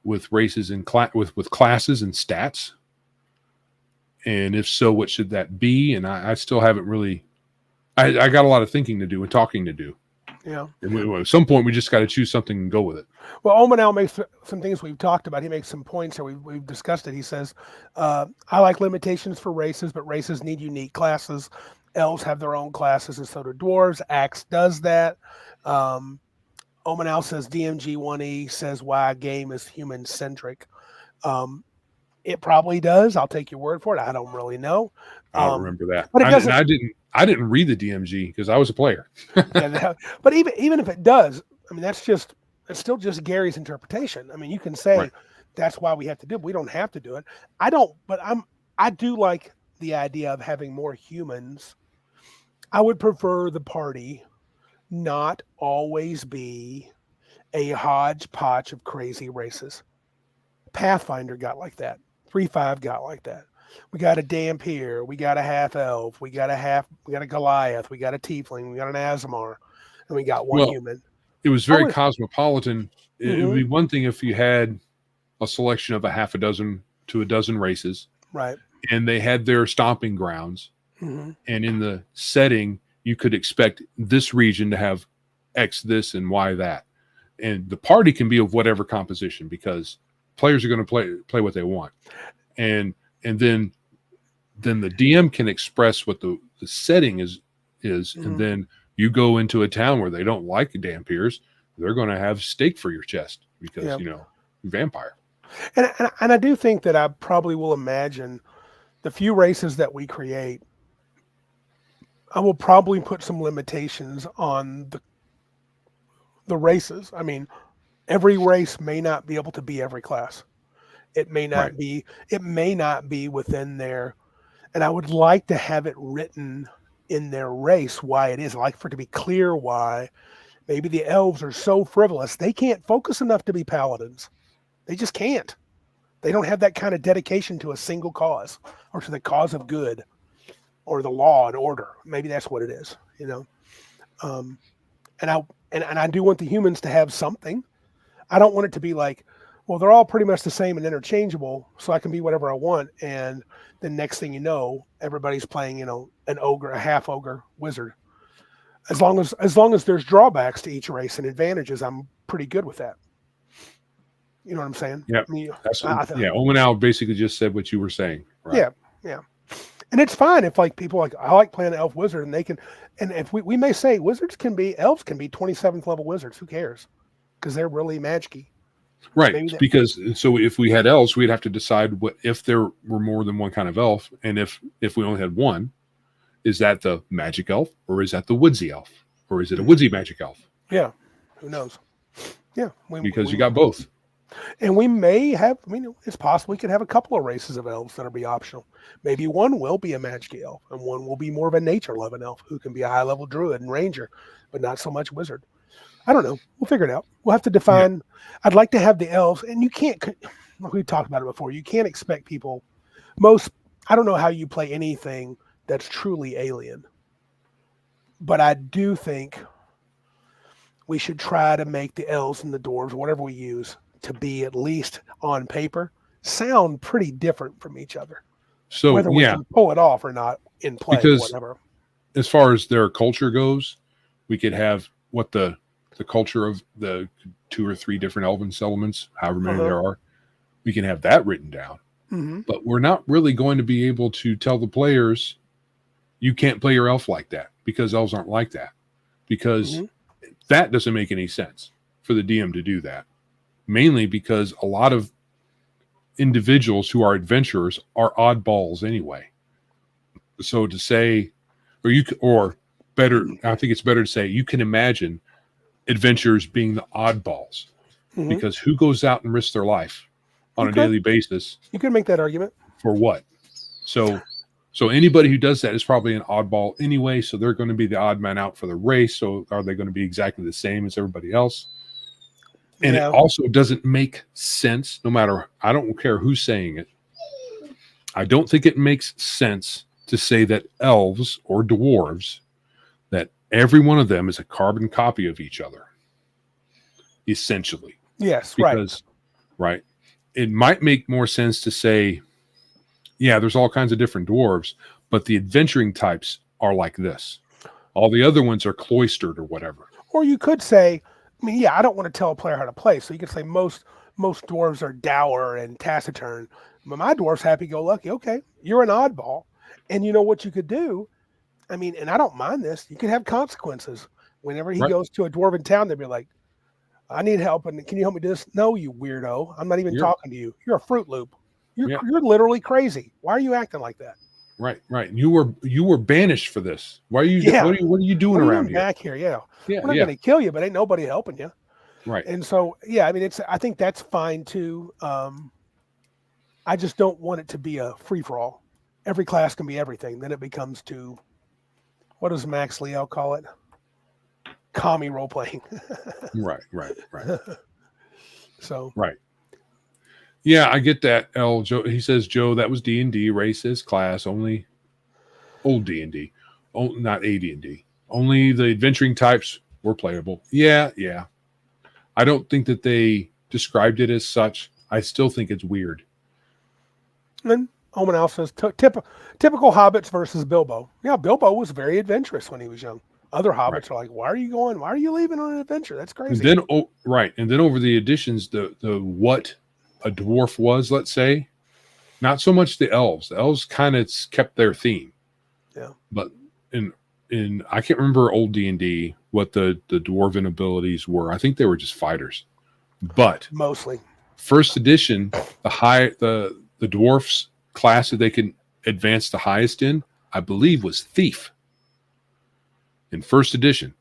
with races and with classes and stats? And if so, what should that be? And I still haven't really. I got a lot of thinking to do and talking to do. Yeah. And at some point, we just got to choose something and go with it. Well, Omanel makes some things we've talked about. He makes some points, or we've discussed it. He says, I like limitations for races, but races need unique classes. Elves have their own classes, and so do dwarves. Axe does that. Omanel says DMG1E says why a game is human-centric. It probably does. I'll take your word for it. I don't really know. I don't remember that. But it doesn't. I didn't read the DMG because I was a player. But even if it does, I mean, it's still just Gary's interpretation. I mean, you can say that's why we have to do it. We don't have to do it. I don't, but I do like the idea of having more humans. I would prefer the party not always be a hodgepodge of crazy races. Pathfinder got like that. 3.5 got like that. We got a Dampier, we got a half elf, we got a Goliath, we got a Tiefling, we got an Aasimar, and we got one human. It was very cosmopolitan. It would be one thing if you had a selection of a half a dozen to a dozen races. Right. and they had their stomping grounds. Mm-hmm. And in the setting, you could expect this region to have X this and Y that. And the party can be of whatever composition because players are going to play what they want. And then the DM can express what the setting is, Mm-hmm. and then you go into a town where they don't like Dampiers, they're going to have stake for your chest because you're vampire. And I do think that I probably will imagine the few races that we create. I will probably put some limitations on the races. I mean, every race may not be able to be every class. It may not Right. be. It may not be within their. And I would like to have it written in their race why it is. I'd like for it to be clear why. Maybe the elves are so frivolous they can't focus enough to be paladins. They just can't. They don't have that kind of dedication to a single cause or to the cause of good or the law and order. Maybe that's what it is, And I do want the humans to have something. I don't want it to be like, well, they're all pretty much the same and interchangeable, so I can be whatever I want. And the next thing you know, everybody's playing, an ogre, a half ogre wizard. As long as there's drawbacks to each race and advantages, I'm pretty good with that. You know what I'm saying? Yeah. I mean, Owen Al basically just said what you were saying. Right? Yeah. And it's fine if like people I like playing elf wizard and they can, and if we may say elves can be 27th level wizards. Who cares? Because they're really magic-y. Right. Because so if we had elves, we'd have to decide what if there were more than one kind of elf, and if we only had one, is that the magic elf or is that the woodsy elf or is it a woodsy magic elf? Yeah. Who knows? Yeah. Because you got both. And we may have, it's possible we could have a couple of races of elves that'll be optional. Maybe one will be a magic elf and one will be more of a nature-loving elf who can be a high-level druid and ranger, but not so much wizard. I don't know. We'll figure it out. We'll have to define. Yeah. I'd like to have the elves, and you can't, we've talked about it before, you can't expect people, I don't know how you play anything that's truly alien, but I do think we should try to make the elves and the dwarves, whatever we use, to be at least on paper, sound pretty different from each other. So whether we can pull it off or not in play, because whatever. As far as their culture goes, we could have what the culture of the 2 or 3 different elven settlements, however many there are, we can have that written down. Mm-hmm. But we're not really going to be able to tell the players, you can't play your elf like that because elves aren't like that. Because that doesn't make any sense for the DM to do that. Mainly because a lot of individuals who are adventurers are oddballs anyway. So to say, or better, I think it's better to say, you can imagine adventurers being the oddballs because who goes out and risks their life on a daily basis? You could make that argument. For what? So anybody who does that is probably an oddball anyway. So they're going to be the odd man out for the race. So are they going to be exactly the same as everybody else? And it also doesn't make sense, no matter, I don't care who's saying it. I don't think it makes sense to say that elves or dwarves, that every one of them is a carbon copy of each other. Essentially. Yes, right. It might make more sense to say, yeah, there's all kinds of different dwarves, but the adventuring types are like this. All the other ones are cloistered or whatever. Or you could say, I don't want to tell a player how to play. So you could say most dwarves are dour and taciturn, but my dwarf's happy-go-lucky. Okay, you're an oddball. And you know what you could do? And I don't mind this. You could have consequences. Whenever he goes to a dwarven town, they'll be like, I need help, and can you help me do this? No, you weirdo. I'm not even talking to you. You're a Fruit Loop. You're literally crazy. Why are you acting like that? Right. You were banished for this. Why are you? What are you doing around here? Back here, We're not going to kill you, but ain't nobody helping you. Right. And so, I think that's fine too. I just don't want it to be a free for all. Every class can be everything. Then it becomes what does Max Leo call it? Commie role playing. Right. So. Right. Yeah, I get that. Joe, he says, Joe, that was D&D, races, class, only old D&D, not AD&D. Only the adventuring types were playable. Yeah. I don't think that they described it as such. I still think it's weird. And Omanal says typical hobbits versus Bilbo. Yeah, Bilbo was very adventurous when he was young. Other Right. hobbits are like, why are you going? Why are you leaving on an adventure? That's And crazy. then and then over the editions, the what a dwarf was, let's say, not so much the elves. The elves kind of kept their theme. Yeah. But in I can't remember old D&D what the dwarven abilities were. I think they were just fighters. But Mostly. first edition, the dwarfs class that they can advance the highest in, I believe, was thief in first edition.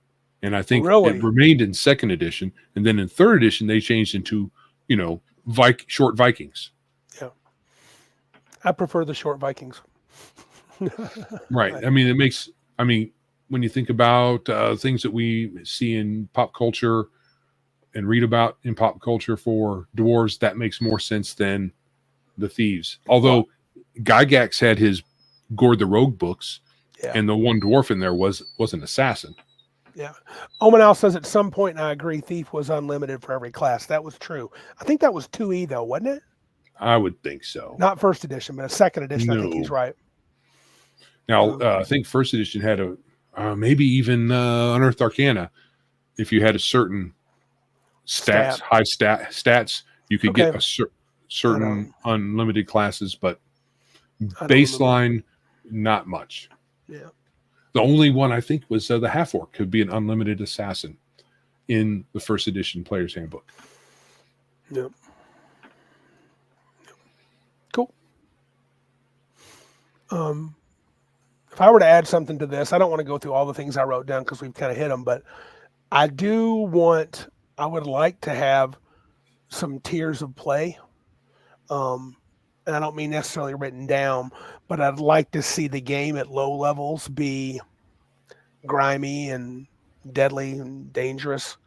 And I think Really? it remained in second edition. And then in third edition, they changed into, short Vikings. Yeah. I prefer the short Vikings. Right. I mean, when you think about things that we see in pop culture and read about in pop culture for dwarves, that makes more sense than the thieves. Although Gygax had his Gord the Rogue books, Yeah. and the one dwarf in there was an assassin. Yeah. Omanal says at some point, and I agree, thief was unlimited for every class. That was true. I think that was 2E though, wasn't it? I would think so. Not first edition, but a second edition. No. I think he's right. Now, I think first edition had a maybe even Unearthed Arcana. If you had a certain high stats, you could get a certain unlimited classes, but baseline, not much. Yeah. The only one I think was the half orc could be an unlimited assassin in the first edition player's handbook. Yep. Cool. If I were to add something to this, I don't want to go through all the things I wrote down because we've kind of hit them, but I would like to have some tiers of play. And I don't mean necessarily written down, but I'd like to see the game at low levels be grimy and deadly and dangerous.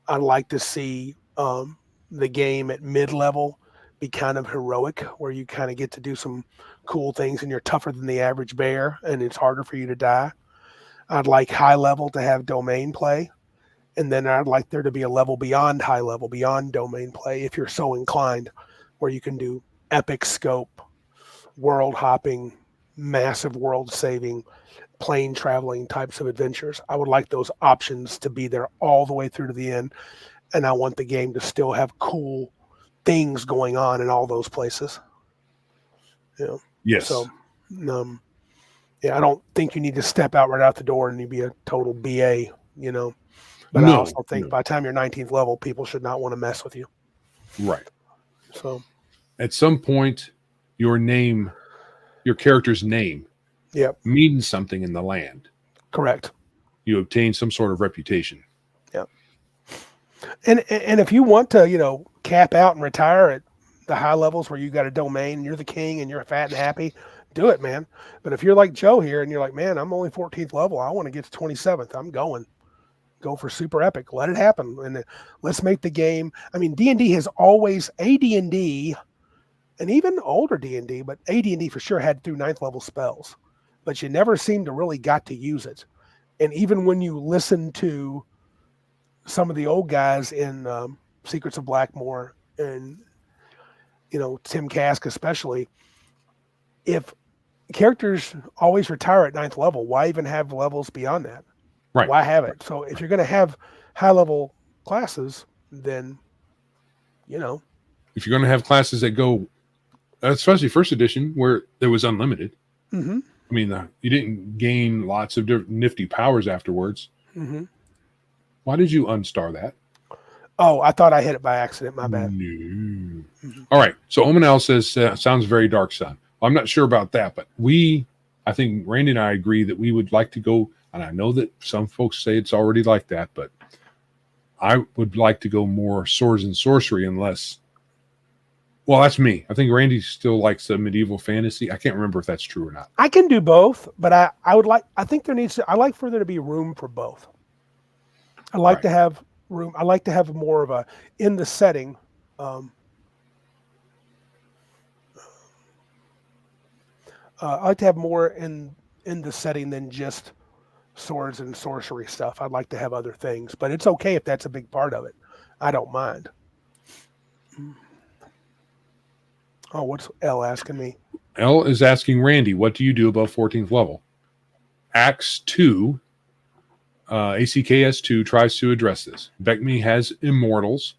I'd like to see the game at mid-level be kind of heroic, where you kind of get to do some cool things and you're tougher than the average bear and it's harder for you to die. I'd like high level to have domain play. And then I'd like there to be a level beyond high level, beyond domain play, if you're so inclined, where you can do epic scope, world hopping, massive world saving, plane traveling types of adventures. I would like those options to be there all the way through to the end. And I want the game to still have cool things going on in all those places. Yes. So, I don't think you need to step out right out the door and you be a total BA, But I also think by the time you're 19th level, people should not want to mess with you. Right. So at some point, your character's name means something in the land. Correct. You obtain some sort of reputation. Yep. And if you want to, cap out and retire at the high levels where you got a domain and you're the king and you're fat and happy, do it, man. But if you're like Joe here and you're like, man, I'm only 14th level, I want to get to 27th, I'm going. Go for super epic. Let it happen. And let's make the game. I mean, D&D has always, AD&D, and even older D&D, but AD&D for sure had through 9th level spells. But you never seemed to really got to use it. And even when you listen to some of the old guys in Secrets of Blackmore and, Tim Kask especially, if characters always retire at 9th level, why even have levels beyond that? Right. Why have it? So if you're going to have high level classes, then, if you're going to have classes that go, especially first edition where there was unlimited. Mm-hmm. I mean, you didn't gain lots of different nifty powers afterwards. Mm-hmm. Why did you unstar that? Oh, I thought I hit it by accident. My bad. No. Mm-hmm. All right. So Omanel says, sounds very Dark Sun. I'm not sure about that, but I think Randy and I agree that we would like to go. And I know that some folks say it's already like that, but I would like to go more swords and sorcery unless, well, that's me. I think Randy still likes the medieval fantasy. I can't remember if that's true or not. I can do both, but I think I like for there to be room for both. I like to have room. I like to have more of in the setting. I like to have more in the setting than just swords and sorcery stuff. I'd like to have other things, but it's okay if that's a big part of it. I don't mind. Oh, what's L asking me? L is asking Randy, what do you do above 14th level? Acts 2, ACKS 2 tries to address this. Beckme has immortals,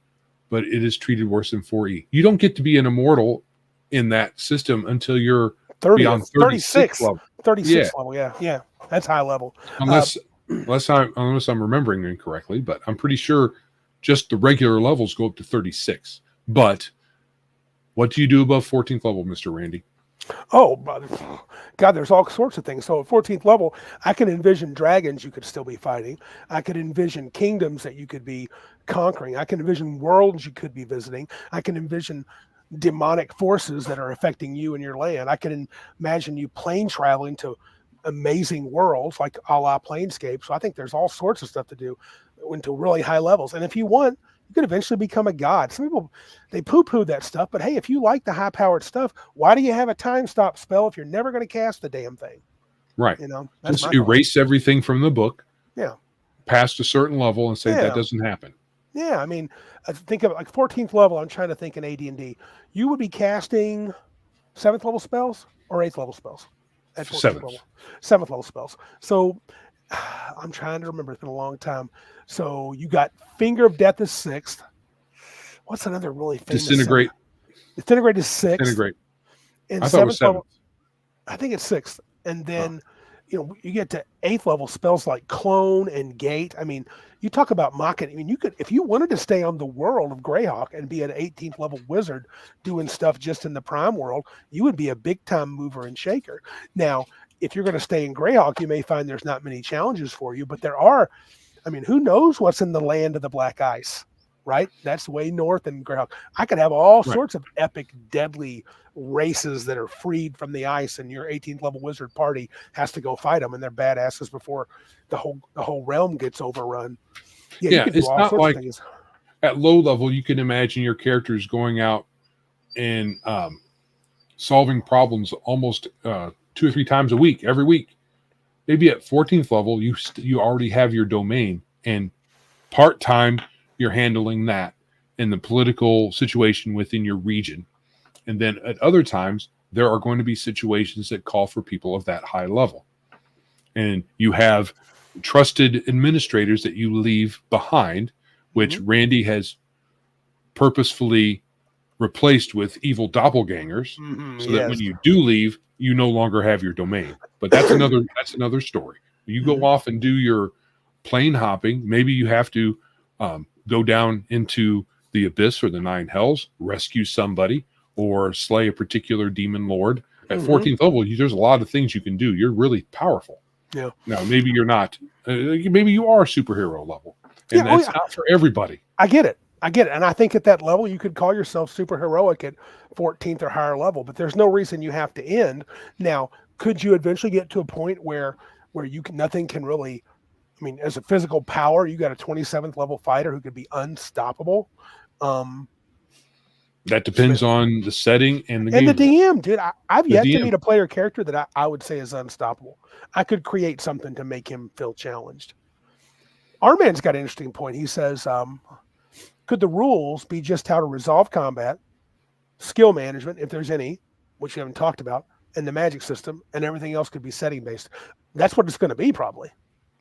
but it is treated worse than 4E. You don't get to be an immortal in that system until you're 30, beyond 36 level. 36 Yeah. level. Yeah. That's high level. Unless I'm remembering incorrectly, but I'm pretty sure just the regular levels go up to 36. But what do you do above 14th level, Mr. Randy? Oh, God, there's all sorts of things. So at 14th level, I can envision dragons you could still be fighting. I could envision kingdoms that you could be conquering. I can envision worlds you could be visiting. I can envision demonic forces that are affecting you and your land. I can imagine you plane traveling to amazing worlds like a la Planescape. So I think there's all sorts of stuff to do into really high levels. And if you want, you could eventually become a god. Some people, they poo-poo that stuff, but hey, if you like the high-powered stuff, why do you have a time stop spell if you're never going to cast the damn thing? Right. You know, that's just erase everything from the book. Yeah. Past a certain level and say that doesn't happen. Yeah, I mean, think of it like 14th level. I'm trying to think in AD&D. You would be casting 7th level spells or 8th level spells? At 14th level. 7th level spells. So I'm trying to remember. It's been a long time. So you got Finger of Death is 6th. What's another really famous? Disintegrate. Disintegrate is 6th. Disintegrate. And I thought it was 7th. Level, I think it's 6th. And then, you get to 8th level spells like Clone and Gate. I mean, you talk about mocking. I mean, you could, if you wanted to stay on the world of Greyhawk and be an 18th level wizard doing stuff just in the Prime world, you would be a big time mover and shaker. Now, if you're going to stay in Greyhawk, you may find there's not many challenges for you, but there are. I mean, who knows what's in the land of the Black Ice, right? That's way north in Greyhawk. I could have all sorts of epic, deadly races that are freed from the ice, and your 18th level wizard party has to go fight them, and they're badasses before the whole realm gets overrun. Yeah, it's not like at low level you can imagine your characters going out and solving problems almost 2 or 3 times a week, every week. Maybe at 14th level you already have your domain, and part-time you're handling that in the political situation within your region. And then at other times, there are going to be situations that call for people of that high level. And you have trusted administrators that you leave behind, which Randy has purposefully replaced with evil doppelgangers, so that when you do leave, you no longer have your domain. But that's another story. You go off and do your plane hopping. Maybe you have to go down into the abyss or the 9 hells, rescue somebody, or slay a particular demon lord. At 14th level, there's a lot of things you can do. You're really powerful. Yeah. Now, maybe you're not. Maybe you are superhero level, and that's not for everybody. I get it. And I think at that level, you could call yourself super heroic at 14th or higher level, but there's no reason you have to end. Now, could you eventually get to a point where nothing can really, I mean, as a physical power, you got a 27th level fighter who could be unstoppable. That depends on the setting and the game. And the DM, dude. I've yet to meet a player character that I would say is unstoppable. I could create something to make him feel challenged. Our man's got an interesting point. He says, could the rules be just how to resolve combat, skill management, if there's any, which we haven't talked about, and the magic system, and everything else could be setting based? That's what it's going to be, probably.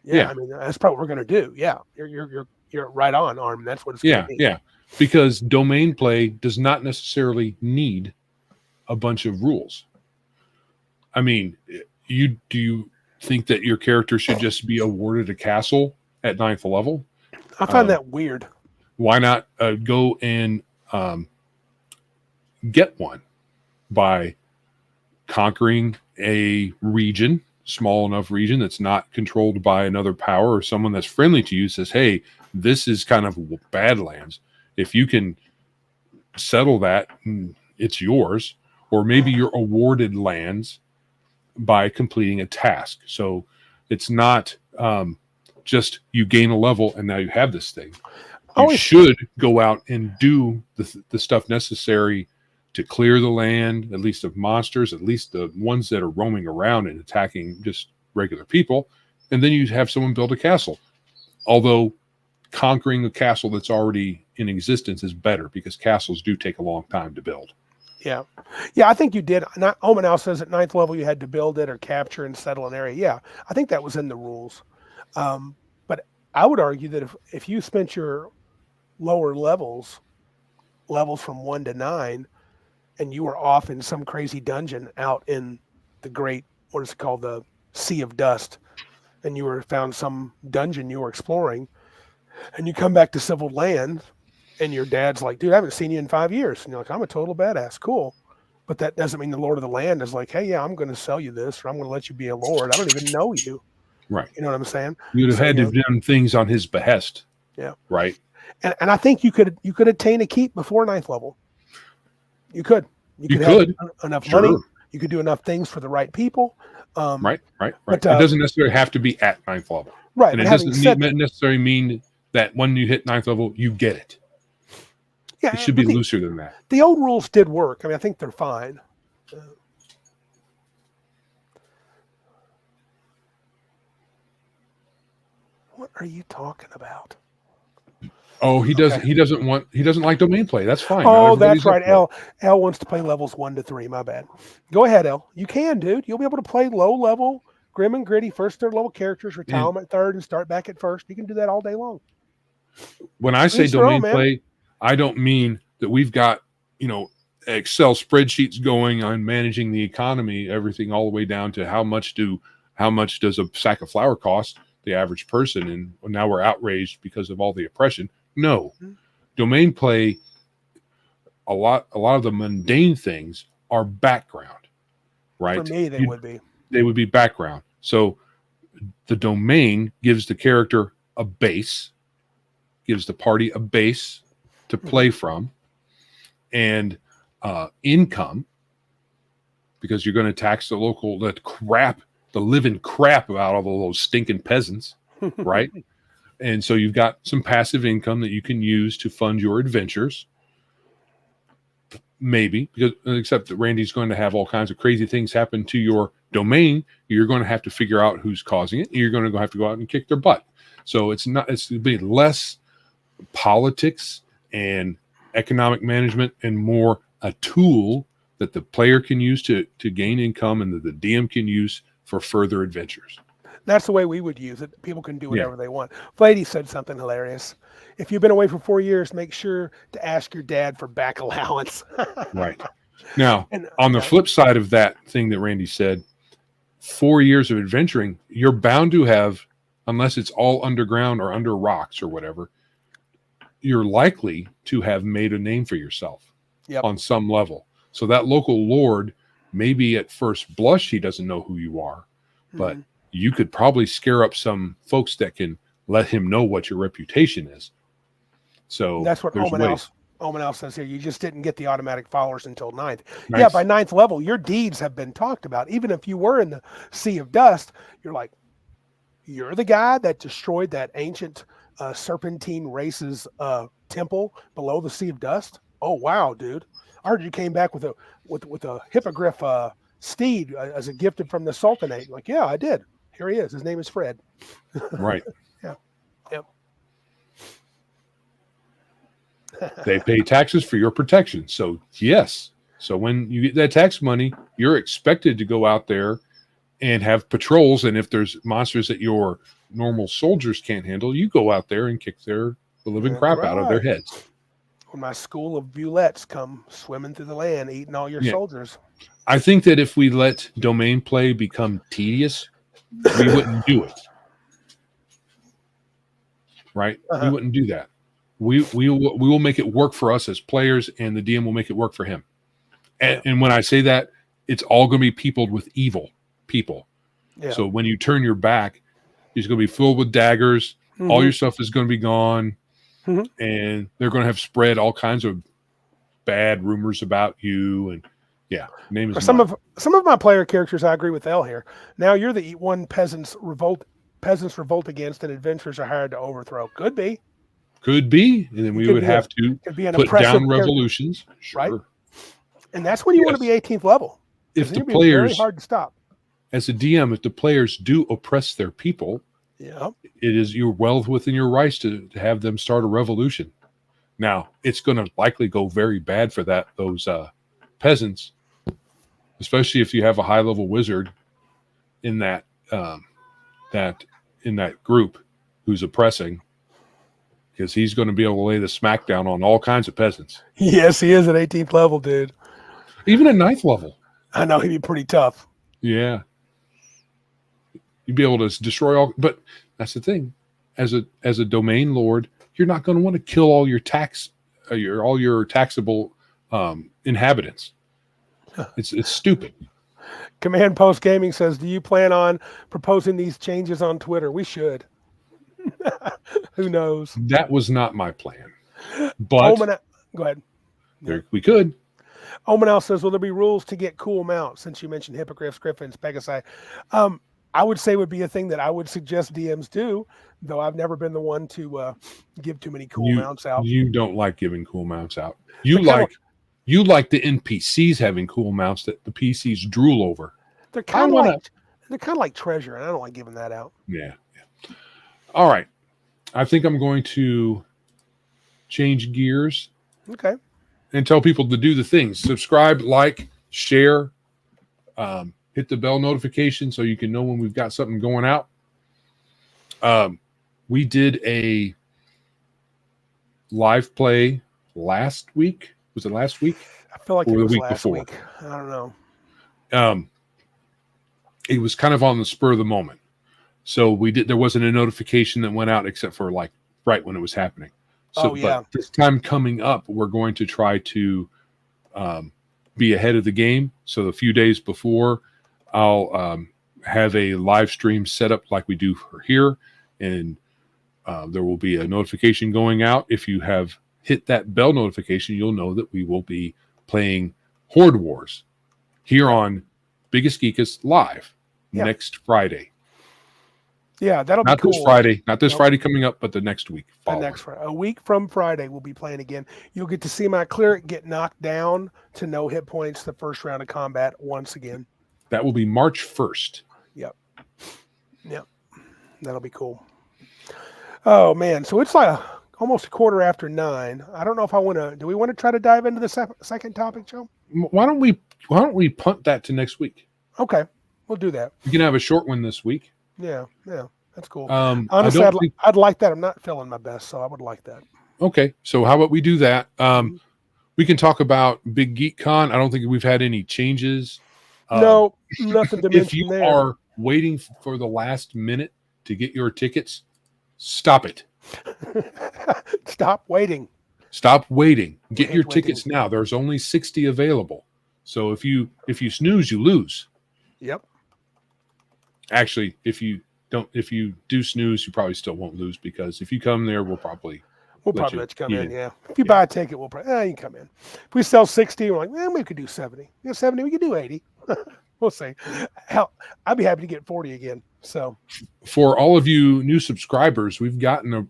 Yeah, I mean, that's probably what we're going to do. Yeah, you're right on, Arm. That's what it's going to be. Yeah. Because domain play does not necessarily need a bunch of rules. I mean, do you think that your character should just be awarded a castle at 9th level? I find that weird. Why not go and get one by conquering a region, small enough region that's not controlled by another power or someone that's friendly to you, says, hey, this is kind of Badlands. If you can settle that, it's yours. Or maybe you're awarded lands by completing a task. So it's not just you gain a level and now you have this thing. You should go out and do the stuff necessary to clear the land, at least of monsters, at least the ones that are roaming around and attacking just regular people. And then you have someone build a castle. Although conquering a castle that's already in existence is better, because castles do take a long time to build. Yeah. Yeah, I think you did. Not Omanal says at ninth level you had to build it or capture and settle an area. Yeah, I think that was in the rules. But I would argue that if you spent your lower levels from 1 to 9, and you were off in some crazy dungeon out in the great, what is it called, the Sea of Dust, and you were found some dungeon you were exploring, and you come back to civil land, and your dad's like, dude, I haven't seen you in 5 years. And you're like, I'm a total badass. Cool. But that doesn't mean the Lord of the Land is like, hey, yeah, I'm going to sell you this, or I'm going to let you be a Lord. I don't even know you. Right. You know what I'm saying? You would have So, had to have done things on his behest. Yeah. Right. And I think you could attain a keep before ninth level. You could. You could could. have enough Sure. money. You could do enough things for the right people. Right. But, it doesn't necessarily have to be at ninth level. Right. And it having doesn't said that, necessarily mean that when you hit ninth level, you get it. yeah, It should be looser than that. the old rules did work. I mean, I think they're fine. What are you talking about? Oh, he doesn't. Okay. He doesn't like domain play. That's fine. Not Oh, everybody's that's right. up for it. L wants to play levels 1 to 3. My bad. Go ahead, L. You can, dude. You'll be able to play low level, grim and gritty, first, third level characters, retire them at third, and start back at first. You can do that all day long. When I say Each their own, domain play, I don't mean that we've got, Excel spreadsheets going on managing the economy, everything all the way down to how much does a sack of flour cost the average person, and now we're outraged because of all the oppression. No. Mm-hmm. Domain play, a lot of the mundane things are background, right? For me, they would be. They would be background. So the domain gives the character a base, gives the party a base to play from, and income, because you're going to tax the living crap about all those stinking peasants, right? And so you've got some passive income that you can use to fund your adventures. Maybe, except that Randy's going to have all kinds of crazy things happen to your domain. You're going to have to figure out who's causing it. You're going to have to go out and kick their butt. So it's going to be less politics and economic management and more a tool that the player can use to gain income and that the DM can use for further adventures. That's the way we would use it. People can do whatever they want. Flady said something hilarious. If you've been away for 4 years, make sure to ask your dad for back allowance. Right. Now, on the flip side of that thing that Randy said, 4 years of adventuring, you're bound to have, unless it's all underground or under rocks or whatever, you're likely to have made a name for yourself on some level. So that local lord, maybe at first blush, he doesn't know who you are, but you could probably scare up some folks that can let him know what your reputation is. So that's what Omanal says here. You just didn't get the automatic followers until 9th. Nice. Yeah, by 9th level, your deeds have been talked about. Even if you were in the Sea of Dust, you're like, you're the guy that destroyed that ancient serpentine race's temple below the Sea of Dust. Oh wow, dude! I heard you came back with a hippogriff steed as a gift from the Sultanate. Like, yeah, I did. Here he is. His name is Fred. Right. Yeah. Yep. They pay taxes for your protection. So yes. So when you get that tax money, you're expected to go out there and have patrols. And if there's monsters that your normal soldiers can't handle, you go out there and kick the living crap out of their heads. When my school of bullets come swimming through the land, eating all your soldiers. I think that if we let domain play become tedious, we wouldn't do it. Right? We wouldn't do that. We will make it work for us as players, and the DM will make it work for him. And when I say that, it's all going to be peopled with evil people. Yeah. So when you turn your back, it's going to be filled with daggers. All your stuff is going to be gone. And they're going to have spread all kinds of bad rumors about you. And name is some of my player characters. I agree with L here. Now you're the one peasants revolt against, and adventurers are hired to overthrow. Could be, and then we would have to put down revolutions, right? And that's when you want to be 18th level. If the players, very hard to stop. As a DM, if the players do oppress their people, it is you're well within your rights to have them start a revolution. Now, it's going to likely go very bad for those peasants, especially if you have a high level wizard in that in that group who's oppressing, because he's going to be able to lay the smackdown on all kinds of peasants. Yes, he is at 18th level, dude. Even at 9th level. I know he'd be pretty tough. Yeah. You'd be able to destroy all, but that's the thing. As a domain lord, you're not going to want to kill all your all your taxable inhabitants. It's stupid. Command Post Gaming says, do you plan on proposing these changes on Twitter? We should. Who knows? That was not my plan. But go ahead. We could. Omanel says, will there be rules to get cool mounts? Since you mentioned Hippogriffs, Griffins, Pegasi. I would say would be a thing that I would suggest DMs do, though I've never been the one to give too many cool mounts out. You don't like giving cool mounts out. You like the NPCs having cool mounts that the PCs drool over. They're kind of like treasure, and I don't like giving that out. Yeah. All right. I think I'm going to change gears. Okay. And tell people to do the things. Subscribe, like, share, hit the bell notification so you can know when we've got something going out. We did a live play last week. Was it last week? I feel like it was the week last before. week. I don't know. It was kind of on the spur of the moment. So there wasn't a notification that went out except for like right when it was happening. So, but this time coming up, we're going to try to be ahead of the game. So a few days before, I'll have a live stream set up like we do for here, and there will be a notification going out. If you have hit that bell notification, you'll know that we will be playing Horde Wars here on Biggest Geekest live next Friday. Yeah, that'll be cool. Not this Friday coming up, but the next week. A week from Friday, we'll be playing again. You'll get to see my cleric get knocked down to no hit points the first round of combat once again. That will be March 1st. Yep. That'll be cool. Oh, man. So it's like almost a quarter after 9. I don't know if I want to. Do we want to try to dive into the second topic, Joe? Why don't we punt that to next week? Okay. We'll do that. We can have a short one this week. Yeah, that's cool. Honestly, I'd like that. I'm not feeling my best, so I would like that. Okay, so how about we do that? We can talk about Big Geek Con. I don't think we've had any changes. No, nothing to mention there. If you are waiting for the last minute to get your tickets, stop it. Stop waiting. Stop waiting. Get your tickets now. There's only 60 available. So if you snooze, you lose. Yep. Actually, if you do snooze, you probably still won't lose, because if you come there, we'll probably let you come in. Yeah. If you buy a ticket, we'll probably you can come in. If we sell 60, we're like, we could do 70. 70, we could do 80. We'll see. Hell, I'd be happy to get 40 again. So for all of you new subscribers, we've gotten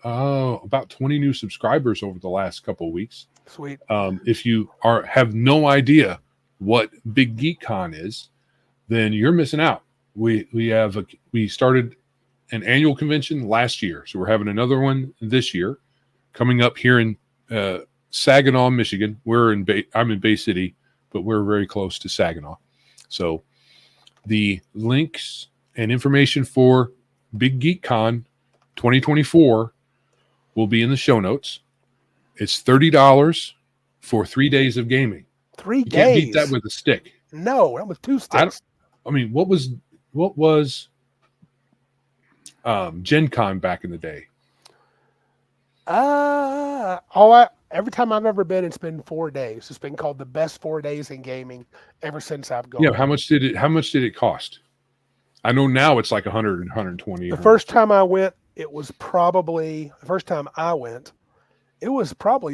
about 20 new subscribers over the last couple of weeks. Sweet. If you have no idea what Big Geek Con is, then you're missing out. We started an annual convention last year, so we're having another one this year coming up here in Saginaw, Michigan. I'm in Bay City, but we're very close to Saginaw. So the links and information for Big Geek Con 2024 will be in the show notes. It's $30 for 3 days of gaming. 3 days. You can't beat that with a stick. No, that was 2 sticks. I mean, what was Gen Con back in the day? Every time I've ever been, it's been 4 days. It's been called the best 4 days in gaming ever since I've gone. Yeah, how much did it cost? I know now it's like 100 and 120. The first time I went, it was probably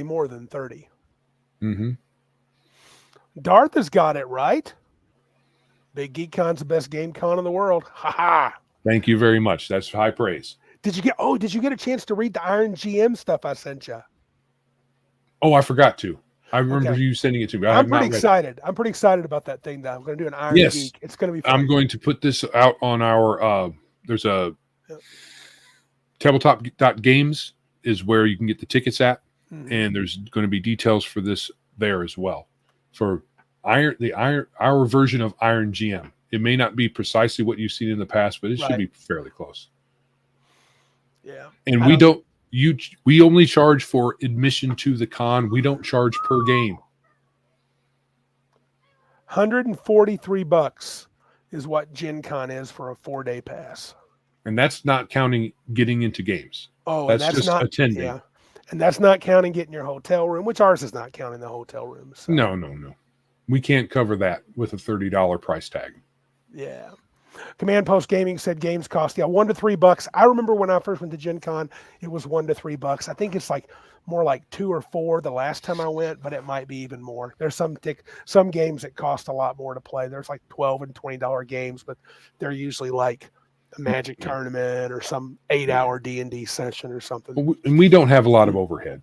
more than 30. Mm-hmm. Darth has got it right. Big Geek Con's the best game con in the world. Ha ha. Thank you very much. That's high praise. Did you get a chance to read the Iron GM stuff I sent you? Oh, I forgot to. I remember you sending it to me. I'm pretty excited. I'm pretty excited about that thing that I'm going to do an Iron Geek. It's going to be fun. I'm going to put this out on our there's a tabletop.games is where you can get the tickets at, and there's going to be details for this there as well. for our version of Iron GM. It may not be precisely what you've seen in the past, but it should be fairly close. Yeah. And we only charge for admission to the con. We don't charge per game. $143 is what Gen Con is for a 4-day pass. And that's not counting getting into games. Oh, that's and that's just not attending. Yeah. And that's not counting getting your hotel room, which ours is not counting the hotel room. So. No. We can't cover that with a $30 price tag. Yeah. Command Post Gaming said games cost $1 to $3. I remember when I first went to Gen Con, it was $1 to $3. I think it's like more like 2 or 4 the last time I went, but it might be even more. There's some games that cost a lot more to play. There's like $12 and $20 games, but they're usually like a Magic tournament or some 8-hour D&D session or something. And we don't have a lot of overhead.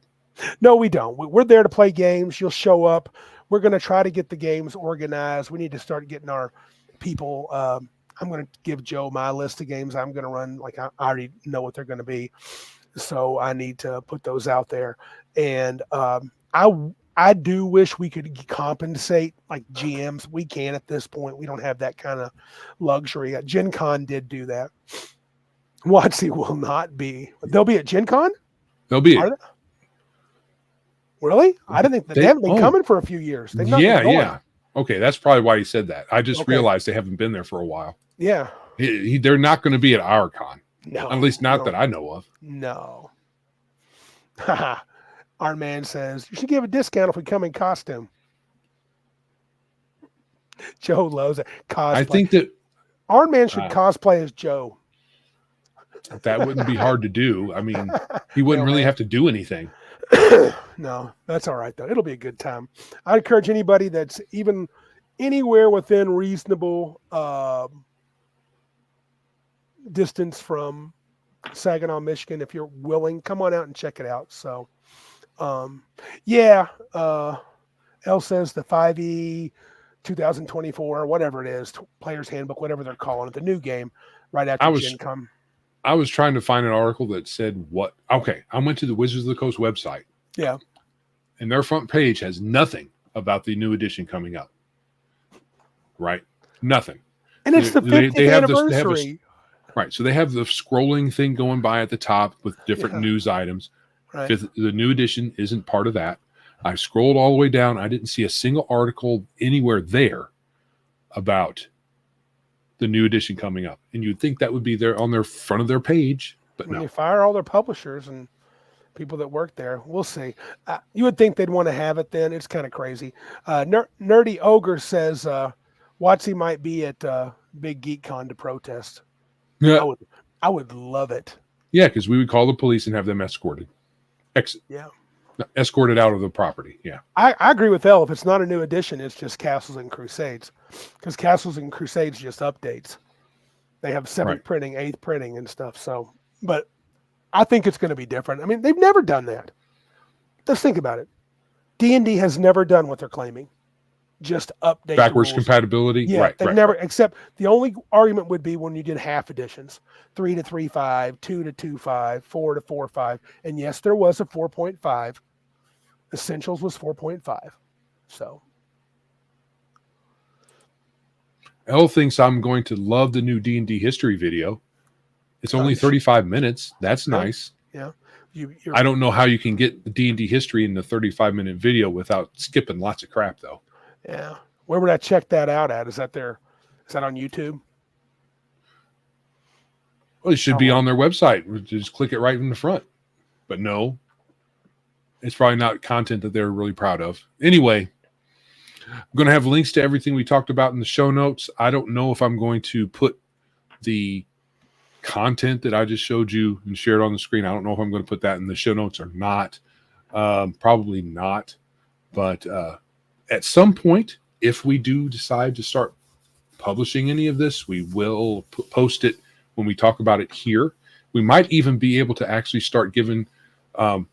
No, we don't. We're there to play games. You'll show up. We're going to try to get the games organized. We need to start getting our people. I'm going to give Joe my list of games I'm going to run. Like I already know what they're going to be. So I need to put those out there. And I do wish we could compensate like GMs. We can't at this point. We don't have that kind of luxury. Gen Con did do that. WoTC will not be. They'll be at Gen Con? They'll be. Really? I didn't think that they haven't been coming for a few years. They've not been going. Okay, that's probably why he said that. I just realized they haven't been there for a while. Yeah. They're not going to be at our con. No. At least not that I know of. No. Our man says, you should give a discount if we come in costume. Joe loves it. Cosplay. I think that our man should cosplay as Joe. That wouldn't be hard to do. I mean, he wouldn't really have to do anything. No, that's all right, though. It'll be a good time. I encourage anybody that's even anywhere within reasonable distance from Saginaw, Michigan, if you're willing, come on out and check it out. So, Elle says the 5e 2024, whatever it is, Player's Handbook, whatever they're calling it, the new game, right after Gen Con. I was trying to find an article that said what. Okay, I went to the Wizards of the Coast website. Yeah. And their front page has nothing about the new edition coming up. Right? Nothing. And it's the 50th anniversary. Right. So they have the scrolling thing going by at the top with different news items. Right. The new edition isn't part of that. I scrolled all the way down. I didn't see a single article anywhere there about the new edition coming up. And you'd think that would be there on their front of their page, but when no. They fire all their publishers and people that work there. We'll see. You would think they'd want to have it then. It's kind of crazy. Nerdy Ogre says WoTC might be at Big Geek Con to protest. Yeah. I would love it. Yeah, because we would call the police and have them escorted. Escorted out of the property. Yeah. I agree with Elle. If it's not a new edition, it's just Castles and Crusades. Because Castles and Crusades just updates. They have 7th printing, 8th printing and stuff. So, but I think it's going to be different. I mean, they've never done that. Let's think about it. D&D has never done what they're claiming. Just update backwards compatibility. Yeah, they've never, except the only argument would be when you did half editions, 3 to 3.5, 2 to 2.5, 4 to 4.5. And yes, there was a 4.5. Essentials was 4.5. So Elle thinks I'm going to love the new D&D history video. It's only 35 minutes. That's nice. Yeah. I don't know how you can get the D&D history in the 35-minute video without skipping lots of crap, though. Yeah. Where would I check that out at? Is that on YouTube? Well, it should be on their website. Just click it right in the front. But no, it's probably not content that they're really proud of. Anyway, I'm going to have links to everything we talked about in the show notes. I don't know if I'm going to put the content that I just showed you and shared on the screen. I don't know if I'm going to put that in the show notes or not. Probably not. But at some point, if we do decide to start publishing any of this, we will post it when we talk about it here. We might even be able to actually start giving the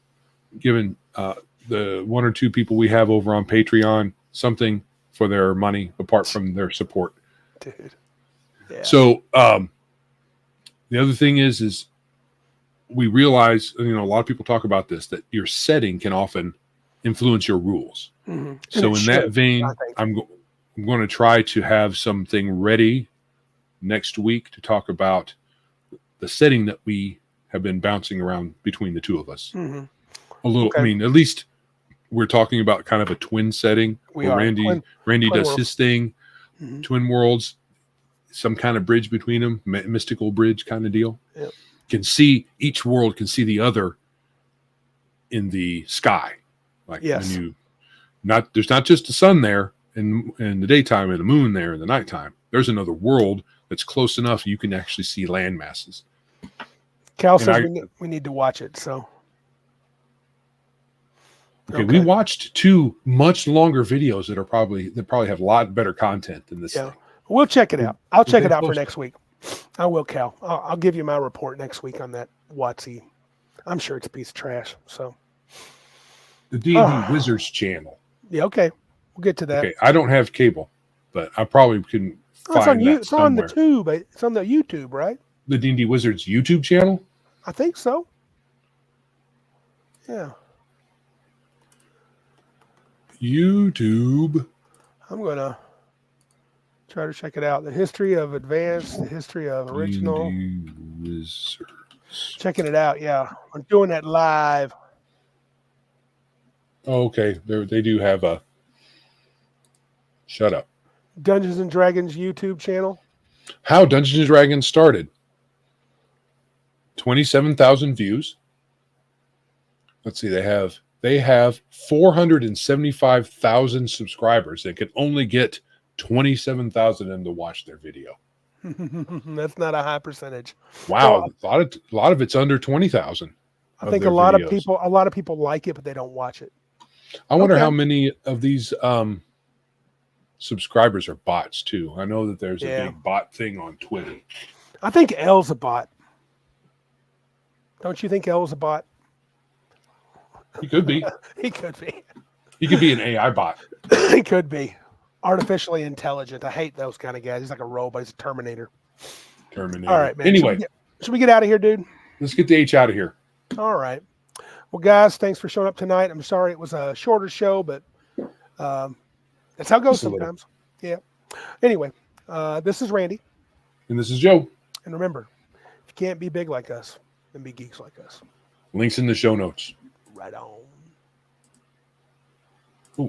1 or 2 people we have over on Patreon something for their money apart from their support. Dude. Yeah. So the other thing is we realize, a lot of people talk about this, that your setting can often influence your rules. And So it in that should, I vein, think. I'm going to try to have something ready next week to talk about the setting that we have been bouncing around between the two of us. A little, I Okay. mean, at least we're talking about kind of a twin setting We where are. Randy Twin does worlds. his thing, twin worlds, some kind of bridge between them, mystical bridge kind of deal. Yep. Can see each world can see the other in the sky, like when Yes. you there's not just the sun there in the daytime and the moon there in the nighttime. There's another world that's close enough you can actually see land masses. Cal And says we need to watch it. So okay, we watched two much longer videos that probably have a lot better content than this thing. We'll check it out. I'll check it out for post next week. I will, Cal. I'll give you my report next week on that WoTC. I'm sure it's a piece of trash. So the D&D Wizards channel. yeah, okay. We'll get to that. Okay, I don't have cable, but I probably can find that It's on the somewhere. tube. It's on the YouTube, right? The D&D Wizards YouTube channel? I think so. Yeah. YouTube. I'm gonna try to check it out. The history of advanced, the history of original. D&D Wizards. Checking it out. Yeah, I'm doing that live. Oh, okay, they do have a. Shut up. Dungeons and Dragons YouTube channel. How Dungeons and Dragons started. 27,000 views. Let's see, they have 475,000 subscribers. They can only get 27,000 of them to watch their video. That's not a high percentage. Wow, a lot of it's under 20,000. I think a lot of people like it, but they don't watch it. I wonder how many of these subscribers are bots too. I know that there's a big bot thing on Twitter. I think L's a bot. Don't you think L's a bot? He could be. He could be. He could be an AI bot. He could be. Artificially intelligent. I hate those kind of guys. He's like a robot. He's a Terminator. All right, man. Anyway. Should we get out of here, dude? Let's get the H out of here. All right. Well, guys, thanks for showing up tonight. I'm sorry it was a shorter show, but that's how it goes sometimes. Yeah. Anyway, this is Randy. And this is Joe. And remember, if you can't be big like us, then be geeks like us. Links in the show notes. Right on.